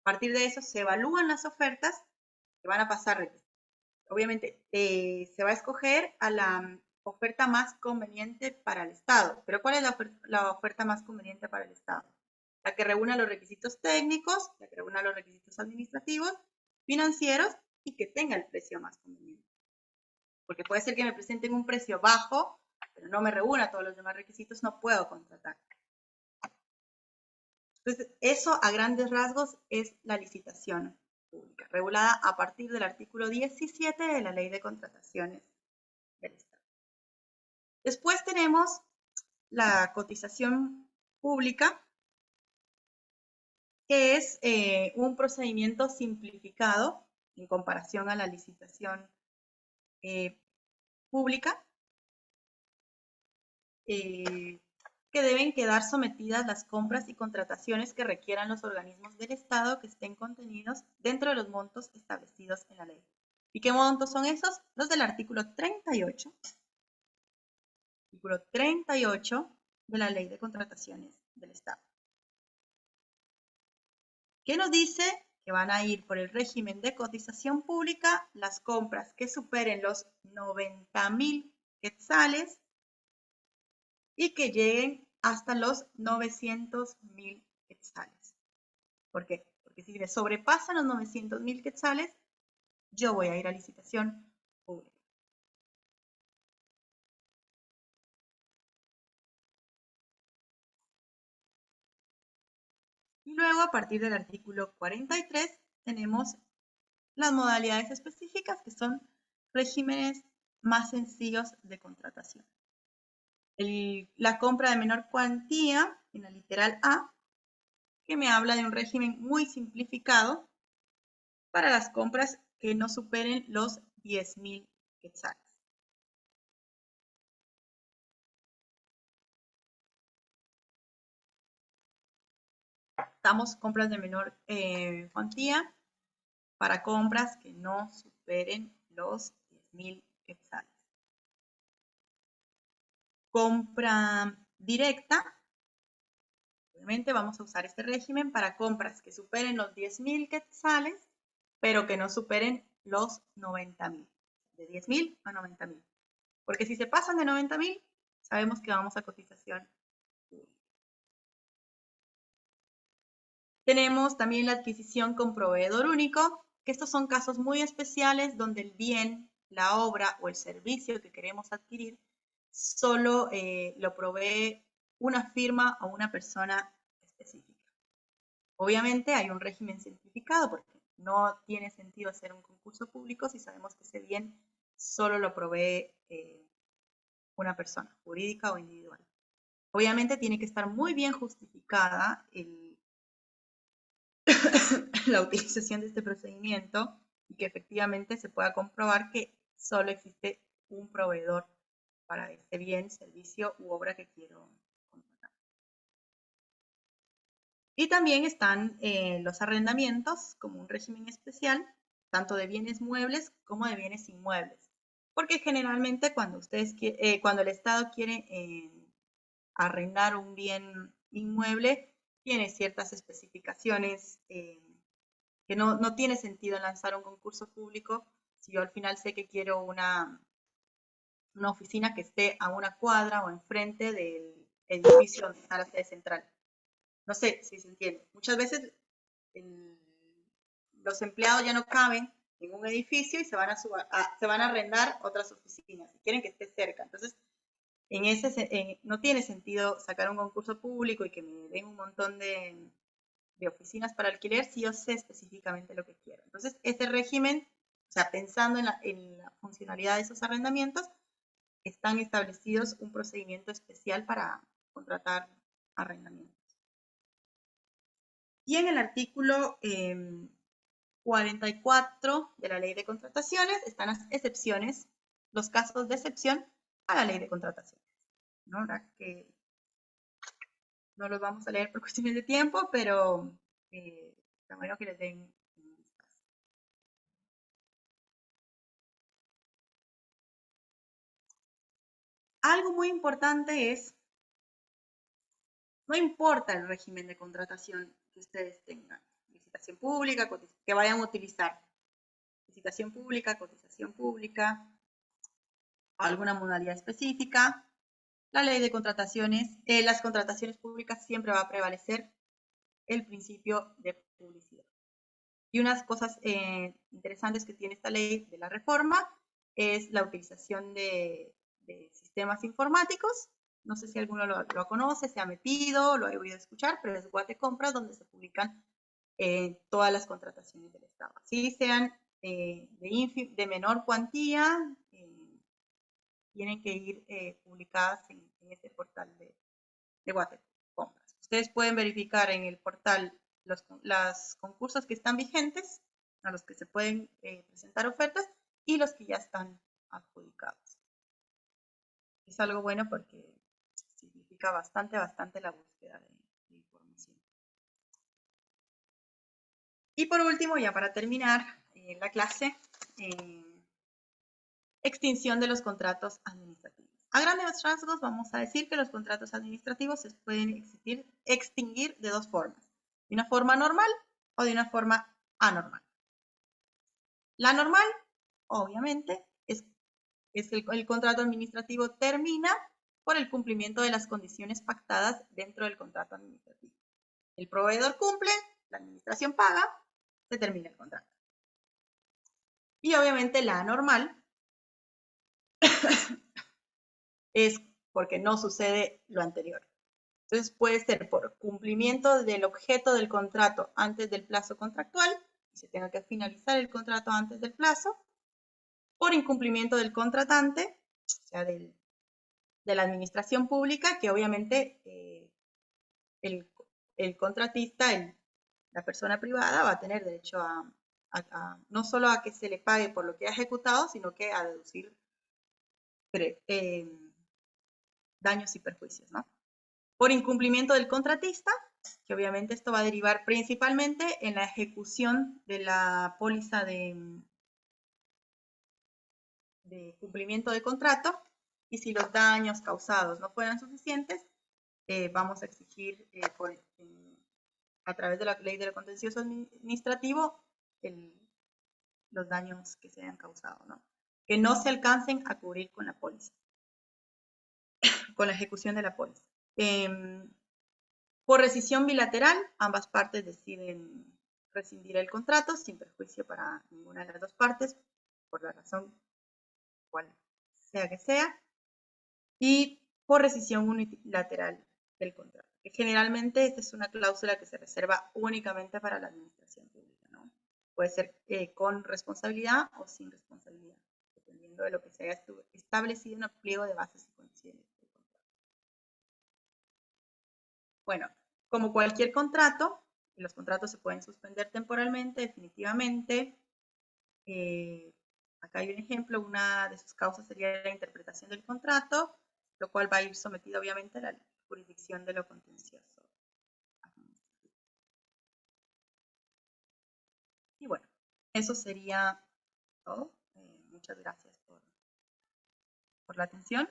A partir de eso se evalúan las ofertas que van a pasar. Obviamente se va a escoger a la oferta más conveniente para el Estado. ¿Pero cuál es la oferta más conveniente para el Estado? La que reúna los requisitos técnicos, la que reúna los requisitos administrativos, financieros y que tenga el precio más conveniente. Porque puede ser que me presenten un precio bajo, pero no me reúna todos los demás requisitos, no puedo contratar. Entonces, eso a grandes rasgos es la licitación pública, regulada a partir del artículo 17 de la Ley de Contrataciones del Estado. Después tenemos la cotización pública, que es un procedimiento simplificado en comparación a la licitación pública, que deben quedar sometidas las compras y contrataciones que requieran los organismos del Estado que estén contenidos dentro de los montos establecidos en la ley. ¿Y qué montos son esos? Los del artículo 38. Artículo 38 de la Ley de Contrataciones del Estado. ¿Qué nos dice? Que van a ir por el régimen de cotización pública las compras que superen los 90.000 quetzales y que lleguen hasta los 900.000 quetzales. ¿Por qué? Porque si me sobrepasan los 900.000 quetzales, yo voy a ir a licitación pública. Y luego, a partir del artículo 43, tenemos las modalidades específicas, que son regímenes más sencillos de contratación. La compra de menor cuantía, en la literal A, que me habla de un régimen muy simplificado para las compras que no superen los 10.000 quetzales. Damos compras de menor cuantía para compras que no superen los 10.000 quetzales. Compra directa. Obviamente vamos a usar este régimen para compras que superen los 10.000 quetzales, pero que no superen los 90.000. De 10.000 a 90.000. Porque si se pasan de 90.000, sabemos que vamos a cotización pública. Tenemos también la adquisición con proveedor único, que estos son casos muy especiales donde el bien, la obra o el servicio que queremos adquirir solo lo provee una firma o una persona específica. Obviamente hay un régimen simplificado porque no tiene sentido hacer un concurso público si sabemos que ese bien solo lo provee una persona jurídica o individual. Obviamente tiene que estar muy bien justificada la utilización de este procedimiento y que efectivamente se pueda comprobar que solo existe un proveedor para este bien, servicio u obra que quiero contratar. Y también están los arrendamientos como un régimen especial, tanto de bienes muebles como de bienes inmuebles. Porque generalmente cuando el Estado quiere arrendar un bien inmueble, tiene ciertas especificaciones que no tiene sentido lanzar un concurso público si yo al final sé que quiero una oficina que esté a una cuadra o enfrente del edificio donde está la sede central. No sé si se entiende. Muchas veces los empleados ya no caben en un edificio y se van a arrendar otras oficinas y quieren que esté cerca. Entonces, no tiene sentido sacar un concurso público y que me den un montón de oficinas para alquiler si yo sé específicamente lo que quiero. Entonces, este régimen, o sea, pensando en la funcionalidad de esos arrendamientos, están establecidos un procedimiento especial para contratar arrendamientos. Y en el artículo 44 de la Ley de Contrataciones están las excepciones, los casos de excepción a la Ley de Contrataciones. ¿No? Ahora que no los vamos a leer por cuestiones de tiempo, pero está bueno que les den un vistazo. Algo muy importante es, no importa el régimen de contratación que ustedes tengan, licitación pública, que vayan a utilizar, licitación pública, cotización pública, alguna modalidad específica, la ley de contrataciones, las contrataciones públicas siempre va a prevalecer el principio de publicidad. Y unas cosas interesantes que tiene esta ley de la reforma es la utilización de sistemas informáticos. No sé si alguno lo conoce, se ha metido, lo ha oído escuchar, pero es Guatecompras donde se publican todas las contrataciones del Estado. Así sean de menor cuantía, tienen que ir publicadas en este portal de Guatecompras. Ustedes pueden verificar en el portal los concursos que están vigentes, a los que se pueden presentar ofertas y los que ya están adjudicados. Es algo bueno porque significa bastante la búsqueda de información. Y por último, ya para terminar la clase, extinción de los contratos administrativos. A grandes rasgos vamos a decir que los contratos administrativos se pueden extinguir de dos formas, de una forma normal o de una forma anormal. La normal, obviamente, es el contrato administrativo termina por el cumplimiento de las condiciones pactadas dentro del contrato administrativo. El proveedor cumple, la administración paga, se termina el contrato. Y obviamente la anormal es porque no sucede lo anterior. Entonces puede ser por cumplimiento del objeto del contrato antes del plazo contractual, y se tenga que finalizar el contrato antes del plazo, por incumplimiento del contratante, o sea, de la administración pública, que obviamente el contratista, la persona privada, va a tener derecho no solo a que se le pague por lo que ha ejecutado, sino que a deducir daños y perjuicios, ¿no? Por incumplimiento del contratista, que obviamente esto va a derivar principalmente en la ejecución de la póliza de cumplimiento de contrato, y si los daños causados no fueran suficientes, vamos a exigir a través de la ley del contencioso administrativo los daños que se hayan causado, ¿no? Que no se alcancen a cubrir con la póliza. con la ejecución de la póliza. Por rescisión bilateral, ambas partes deciden rescindir el contrato sin perjuicio para ninguna de las dos partes, por la razón cual sea que sea, y por rescisión unilateral del contrato. Que generalmente esta es una cláusula que se reserva únicamente para la administración pública, ¿no? Puede ser con responsabilidad o sin responsabilidad, dependiendo de lo que se haya establecido en el pliego de bases y condiciones del contrato. Bueno, como cualquier contrato, los contratos se pueden suspender temporalmente, definitivamente. Acá hay un ejemplo, una de sus causas sería la interpretación del contrato, lo cual va a ir sometido obviamente a la jurisdicción de lo contencioso. Y bueno, eso sería todo. Muchas gracias por la atención.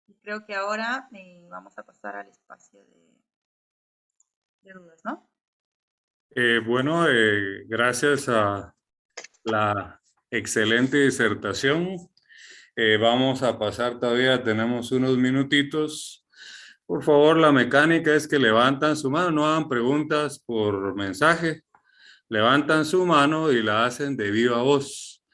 Y creo que ahora vamos a pasar al espacio de dudas, ¿no? Bueno, gracias a la excelente disertación. Vamos a pasar todavía, tenemos unos minutitos. Por favor, la mecánica es que levantan su mano, no hagan preguntas por mensaje. Levantan su mano y la hacen de viva voz.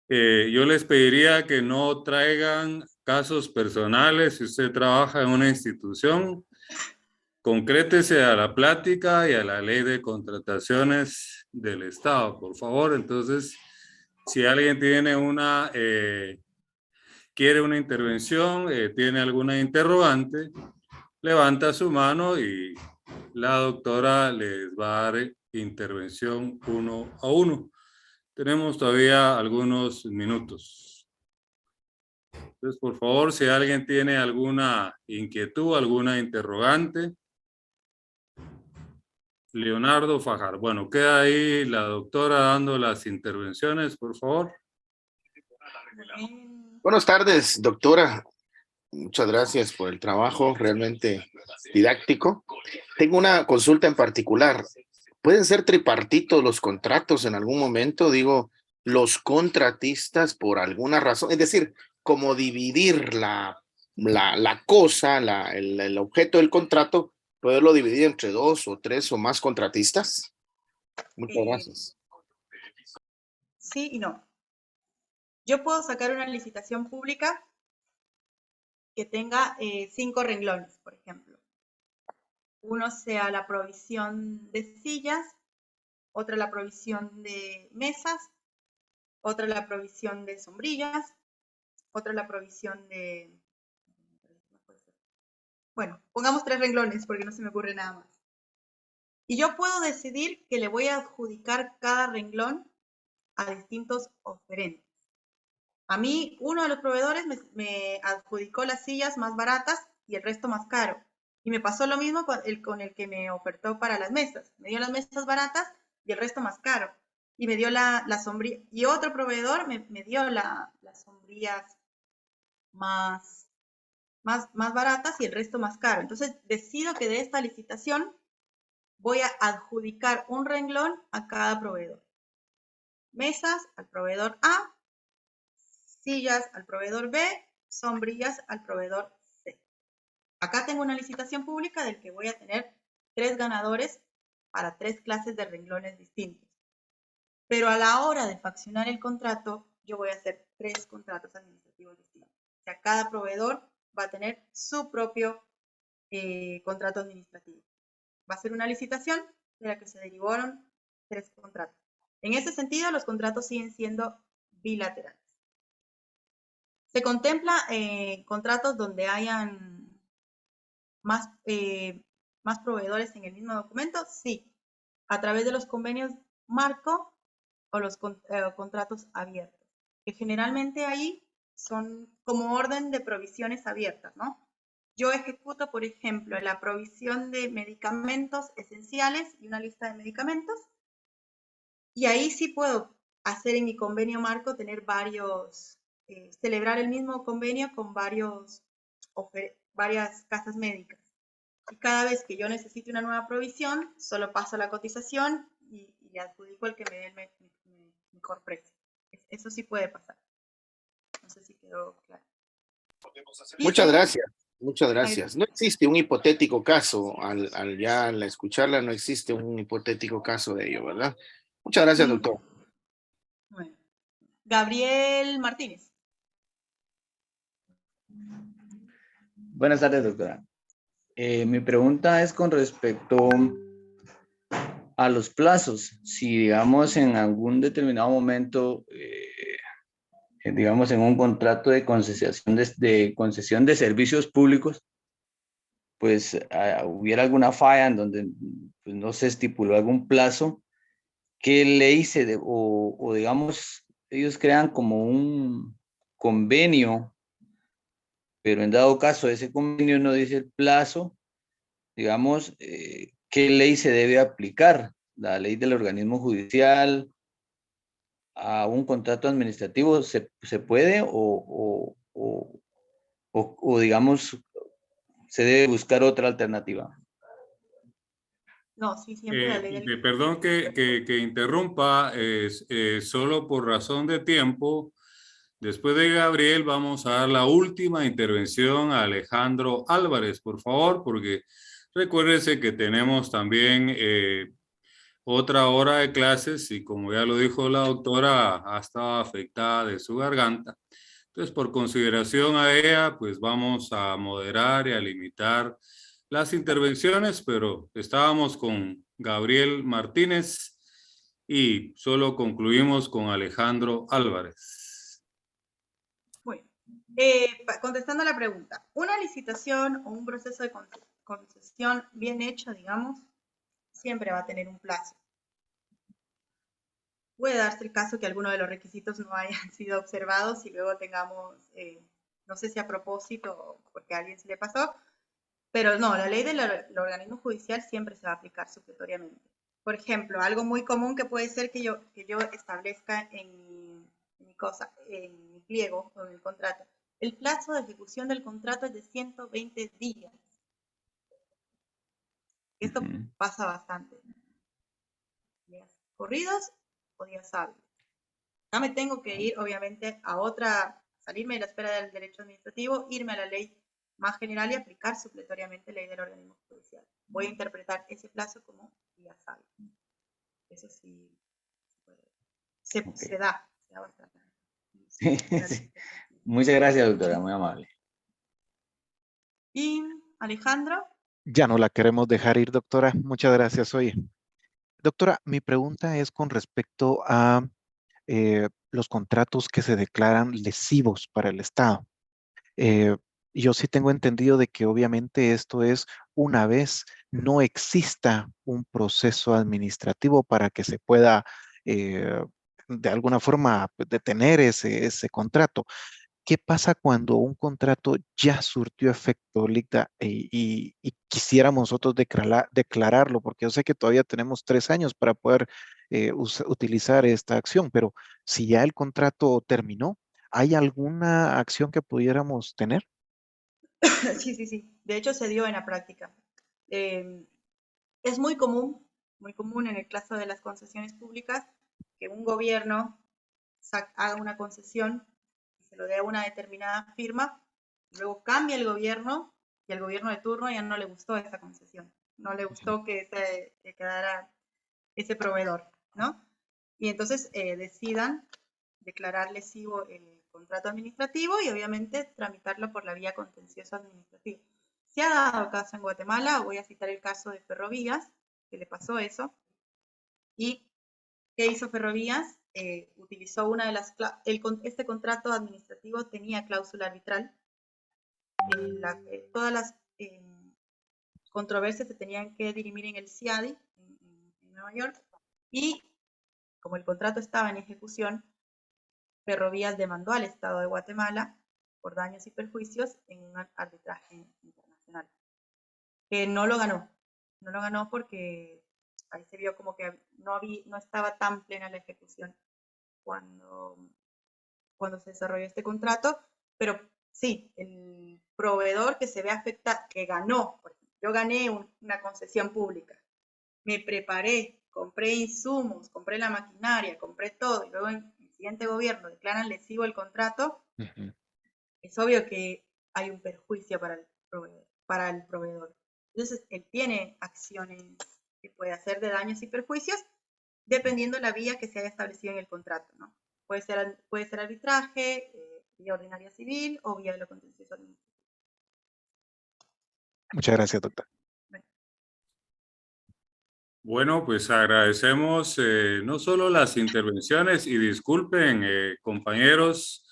Yo les pediría que no traigan casos personales. Si usted trabaja en una institución, concrétese a la plática y a la ley de contrataciones del Estado, por favor. Entonces, si alguien tiene quiere una intervención, tiene alguna interrogante, levanta su mano y la doctora les va a dar intervención uno a uno. Tenemos todavía algunos minutos. Entonces, por favor, si alguien tiene alguna inquietud, alguna interrogante. Leonardo Fajar. Bueno, queda ahí la doctora dando las intervenciones, por favor. Buenas tardes, doctora. Muchas gracias por el trabajo realmente didáctico. Tengo una consulta en particular. ¿Pueden ser tripartitos los contratos en algún momento? Digo, los contratistas por alguna razón, es decir, como dividir la cosa, el objeto del contrato, poderlo dividir entre 2 o 3 o más contratistas. Muchas gracias. Sí y no. Yo puedo sacar una licitación pública que tenga 5 renglones, por ejemplo. Uno sea la provisión de sillas, otra la provisión de mesas, otra la provisión de sombrillas, otra la provisión de... Bueno, pongamos 3 renglones porque no se me ocurre nada más. Y yo puedo decidir que le voy a adjudicar cada renglón a distintos oferentes. A mí, uno de los proveedores me adjudicó las sillas más baratas y el resto más caro. Y me pasó lo mismo con el que me ofertó para las mesas. Me dio las mesas baratas y el resto más caro. Y me dio la sombrilla. Y otro proveedor me dio las sombrillas más baratas y el resto más caro. Entonces, decido que de esta licitación voy a adjudicar un renglón a cada proveedor. Mesas al proveedor A, sillas al proveedor B, sombrillas al proveedor C. Acá tengo una licitación pública del que voy a tener 3 ganadores para 3 clases de renglones distintos. Pero a la hora de faccionar el contrato, yo voy a hacer 3 contratos administrativos distintos. O sea, cada proveedor va a tener su propio contrato administrativo. Va a ser una licitación de la que se derivaron 3 contratos. En ese sentido, los contratos siguen siendo bilaterales. ¿Se contempla contratos donde hayan más proveedores en el mismo documento? Sí, a través de los convenios marco o los contratos abiertos, que generalmente ahí son como orden de provisiones abiertas, ¿no? Yo ejecuto, por ejemplo, la provisión de medicamentos esenciales y una lista de medicamentos, y ahí sí puedo hacer en mi convenio marco, tener varios, celebrar el mismo convenio con varias casas médicas. Y cada vez que yo necesite una nueva provisión, solo paso la cotización y le adjudico el que me dé el mejor precio. Eso sí puede pasar. No sé si quedó claro. Muchas Dice, gracias, muchas gracias. No existe un hipotético caso, al escucharla, no existe un hipotético caso de ello, ¿verdad? Muchas gracias, doctor. bueno, Gabriel Martínez. Buenas tardes, doctora. Mi pregunta es con respecto a los plazos. Si, digamos, en algún determinado momento, digamos, en un contrato de concesión de servicios públicos, pues hubiera alguna falla en donde pues, no se estipuló algún plazo, ¿qué ley o digamos, ellos crean como un convenio, pero en dado caso ese convenio no dice el plazo, digamos, ¿qué ley se debe aplicar? ¿La ley del organismo judicial a un contrato administrativo se puede o, digamos, se debe buscar otra alternativa? No, sí, siempre la ley del... Perdón que interrumpa, solo por razón de tiempo. Después de Gabriel, vamos a dar la última intervención a Alejandro Álvarez, por favor, porque recuérdese que tenemos también otra hora de clases y como ya lo dijo la doctora, ha estado afectada de su garganta. Entonces, por consideración a ella, pues vamos a moderar y a limitar las intervenciones, pero estábamos con Gabriel Martínez y solo concluimos con Alejandro Álvarez. Bueno, contestando a la pregunta, una licitación o un proceso de concesión bien hecho, digamos, siempre va a tener un plazo. Puede darse el caso que alguno de los requisitos no hayan sido observados y luego tengamos, no sé si a propósito o porque a alguien se le pasó, pero no, la ley del organismo judicial siempre se va a aplicar supletoriamente. Por ejemplo, algo muy común que puede ser que yo establezca en mi pliego o en el contrato. El plazo de ejecución del contrato es de 120 días. Esto pasa bastante. Días corridos o días hábiles. Ya me tengo que ir, obviamente, salirme de la esfera del derecho administrativo, irme a la ley más general y aplicar supletoriamente la ley del organismo judicial. Voy a interpretar ese plazo como días hábiles. Eso sí se da bastante. Sí, sí. Muchas gracias, doctora, muy amable. Y Alejandro. Ya no la queremos dejar ir, doctora. Muchas gracias. Oye, doctora, mi pregunta es con respecto a los contratos que se declaran lesivos para el Estado. Yo sí tengo entendido de que obviamente esto es una vez no exista un proceso administrativo para que se pueda de alguna forma detener ese contrato. ¿Qué pasa cuando un contrato ya surtió efecto, Licta, y quisiéramos nosotros declararlo? Porque yo sé que todavía tenemos 3 años para poder utilizar esta acción, pero si ya el contrato terminó, ¿hay alguna acción que pudiéramos tener? Sí. De hecho, se dio en la práctica. Es muy común en el caso de las concesiones públicas que un gobierno haga una concesión y se lo dé a una determinada firma, luego cambia el gobierno y al gobierno de turno ya no le gustó esa concesión, no le gustó que quedara ese proveedor, ¿no? Y entonces decidan declarar lesivo el contrato administrativo y obviamente tramitarlo por la vía contencioso administrativa. Se ha dado caso en Guatemala, voy a citar el caso de Ferrovías, que le pasó eso, y ¿qué hizo Ferrovías? Utilizó este contrato administrativo tenía cláusula arbitral, todas las controversias se tenían que dirimir en el CIADI, en Nueva York, y como el contrato estaba en ejecución, Ferrovías demandó al Estado de Guatemala por daños y perjuicios en un arbitraje internacional. Que no lo ganó porque ahí se vio como que no estaba tan plena la ejecución cuando se desarrolló este contrato, pero sí, el proveedor que se ve afectado, que ganó, por ejemplo, yo gané una concesión pública, me preparé, compré insumos, compré la maquinaria, compré todo, y luego en el siguiente gobierno declaran lesivo el contrato, es obvio que hay un perjuicio para el proveedor. Entonces, él tiene acciones que puede hacer de daños y perjuicios dependiendo la vía que se haya establecido en el contrato, ¿no? Puede ser arbitraje, vía ordinaria civil o vía de lo contencioso administrativo. Muchas gracias, doctor. Bueno, pues agradecemos no solo las intervenciones y disculpen, compañeros,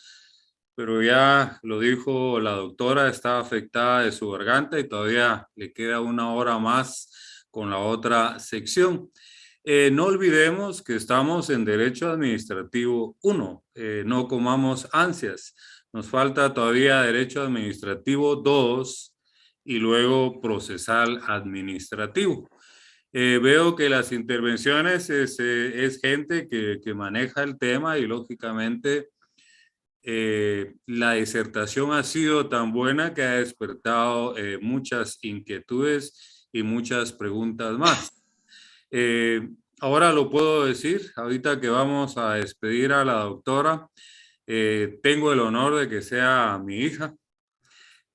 pero ya lo dijo la doctora, está afectada de su garganta y todavía le queda una hora más con la otra sección. No olvidemos que estamos en Derecho Administrativo 1, no comamos ansias. Nos falta todavía Derecho Administrativo 2 y luego Procesal Administrativo. Veo que las intervenciones es gente que maneja el tema y lógicamente la disertación ha sido tan buena que ha despertado muchas inquietudes y muchas preguntas más. Ahora lo puedo decir, ahorita que vamos a despedir a la doctora, tengo el honor de que sea mi hija,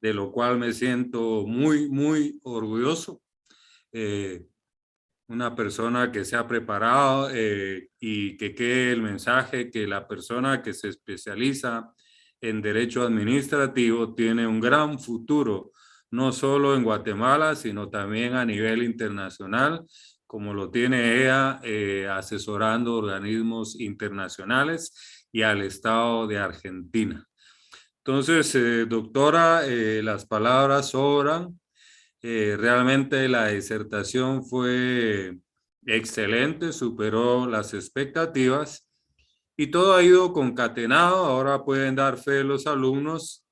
de lo cual me siento muy, muy orgulloso. Una persona que se ha preparado y que quede el mensaje que la persona que se especializa en derecho administrativo tiene un gran futuro, no solo en Guatemala, sino también a nivel internacional, como lo tiene ella asesorando organismos internacionales y al Estado de Argentina. Entonces, doctora, las palabras sobran. Realmente la disertación fue excelente, superó las expectativas y todo ha ido concatenado. Ahora pueden dar fe los alumnos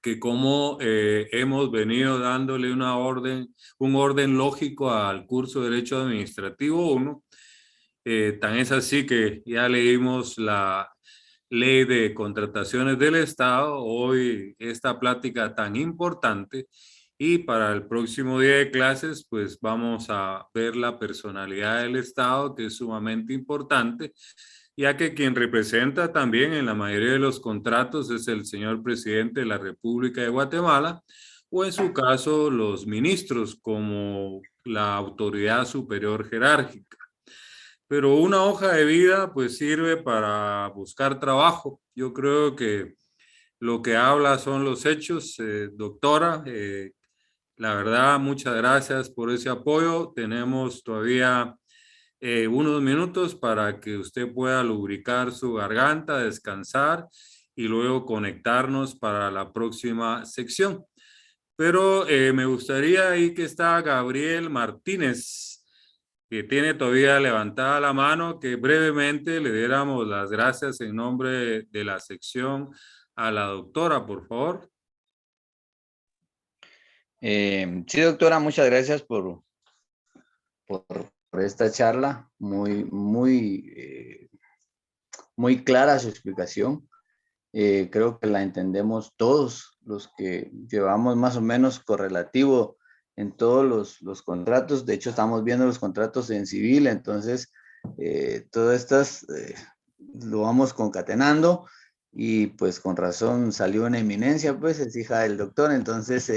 que como hemos venido dándole un orden lógico al curso de Derecho Administrativo 1, tan es así que ya leímos la Ley de Contrataciones del Estado, hoy esta plática tan importante. Y para el próximo día de clases, pues vamos a ver la personalidad del Estado, que es sumamente importante, ya que quien representa también en la mayoría de los contratos es el señor presidente de la República de Guatemala, o en su caso los ministros como la autoridad superior jerárquica. Pero una hoja de vida pues sirve para buscar trabajo. Yo creo que lo que habla son los hechos, doctora. La verdad, muchas gracias por ese apoyo. Tenemos todavía unos minutos para que usted pueda lubricar su garganta, descansar y luego conectarnos para la próxima sección. Pero me gustaría ahí que está Gabriel Martínez, que tiene todavía levantada la mano, que brevemente le diéramos las gracias en nombre de la sección a la doctora, por favor. Sí, doctora, muchas gracias por esta charla, muy clara su explicación. Creo que la entendemos todos los que llevamos más o menos correlativo en todos los contratos. De hecho, estamos viendo los contratos en civil, entonces todas estas lo vamos concatenando y pues con razón salió una eminencia, pues es hija del doctor, entonces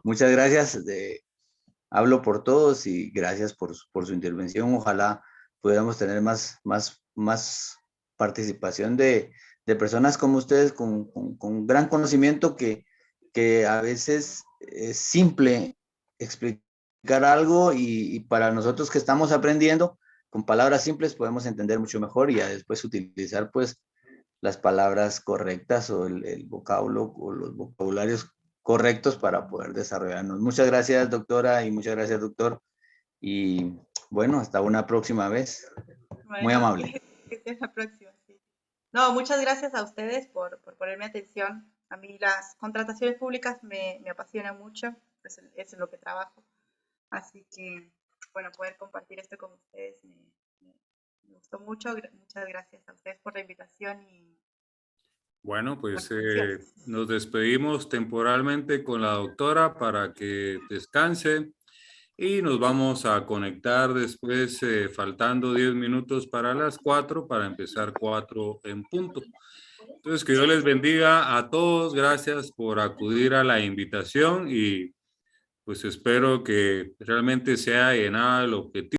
muchas gracias. Hablo por todos y gracias por su intervención. Ojalá pudiéramos tener más participación de personas como ustedes con gran conocimiento que a veces es simple explicar algo y para nosotros que estamos aprendiendo, con palabras simples podemos entender mucho mejor y ya después utilizar pues las palabras correctas o el vocablo o los vocabularios correctos para poder desarrollarnos. Muchas gracias, doctora, y muchas gracias, doctor. Y bueno, hasta una próxima vez. Bueno, muy amable. Que sea la próxima, sí. No, muchas gracias a ustedes por ponerme atención. A mí las contrataciones públicas me apasionan mucho, eso es lo que trabajo. Así que, bueno, poder compartir esto con ustedes me gustó mucho. Muchas gracias a ustedes por la invitación y bueno, pues nos despedimos temporalmente con la doctora para que descanse y nos vamos a conectar después, faltando 10 minutos para las 4, para empezar 4 en punto. Entonces, que Dios les bendiga a todos. Gracias por acudir a la invitación y pues espero que realmente sea llenada el objetivo.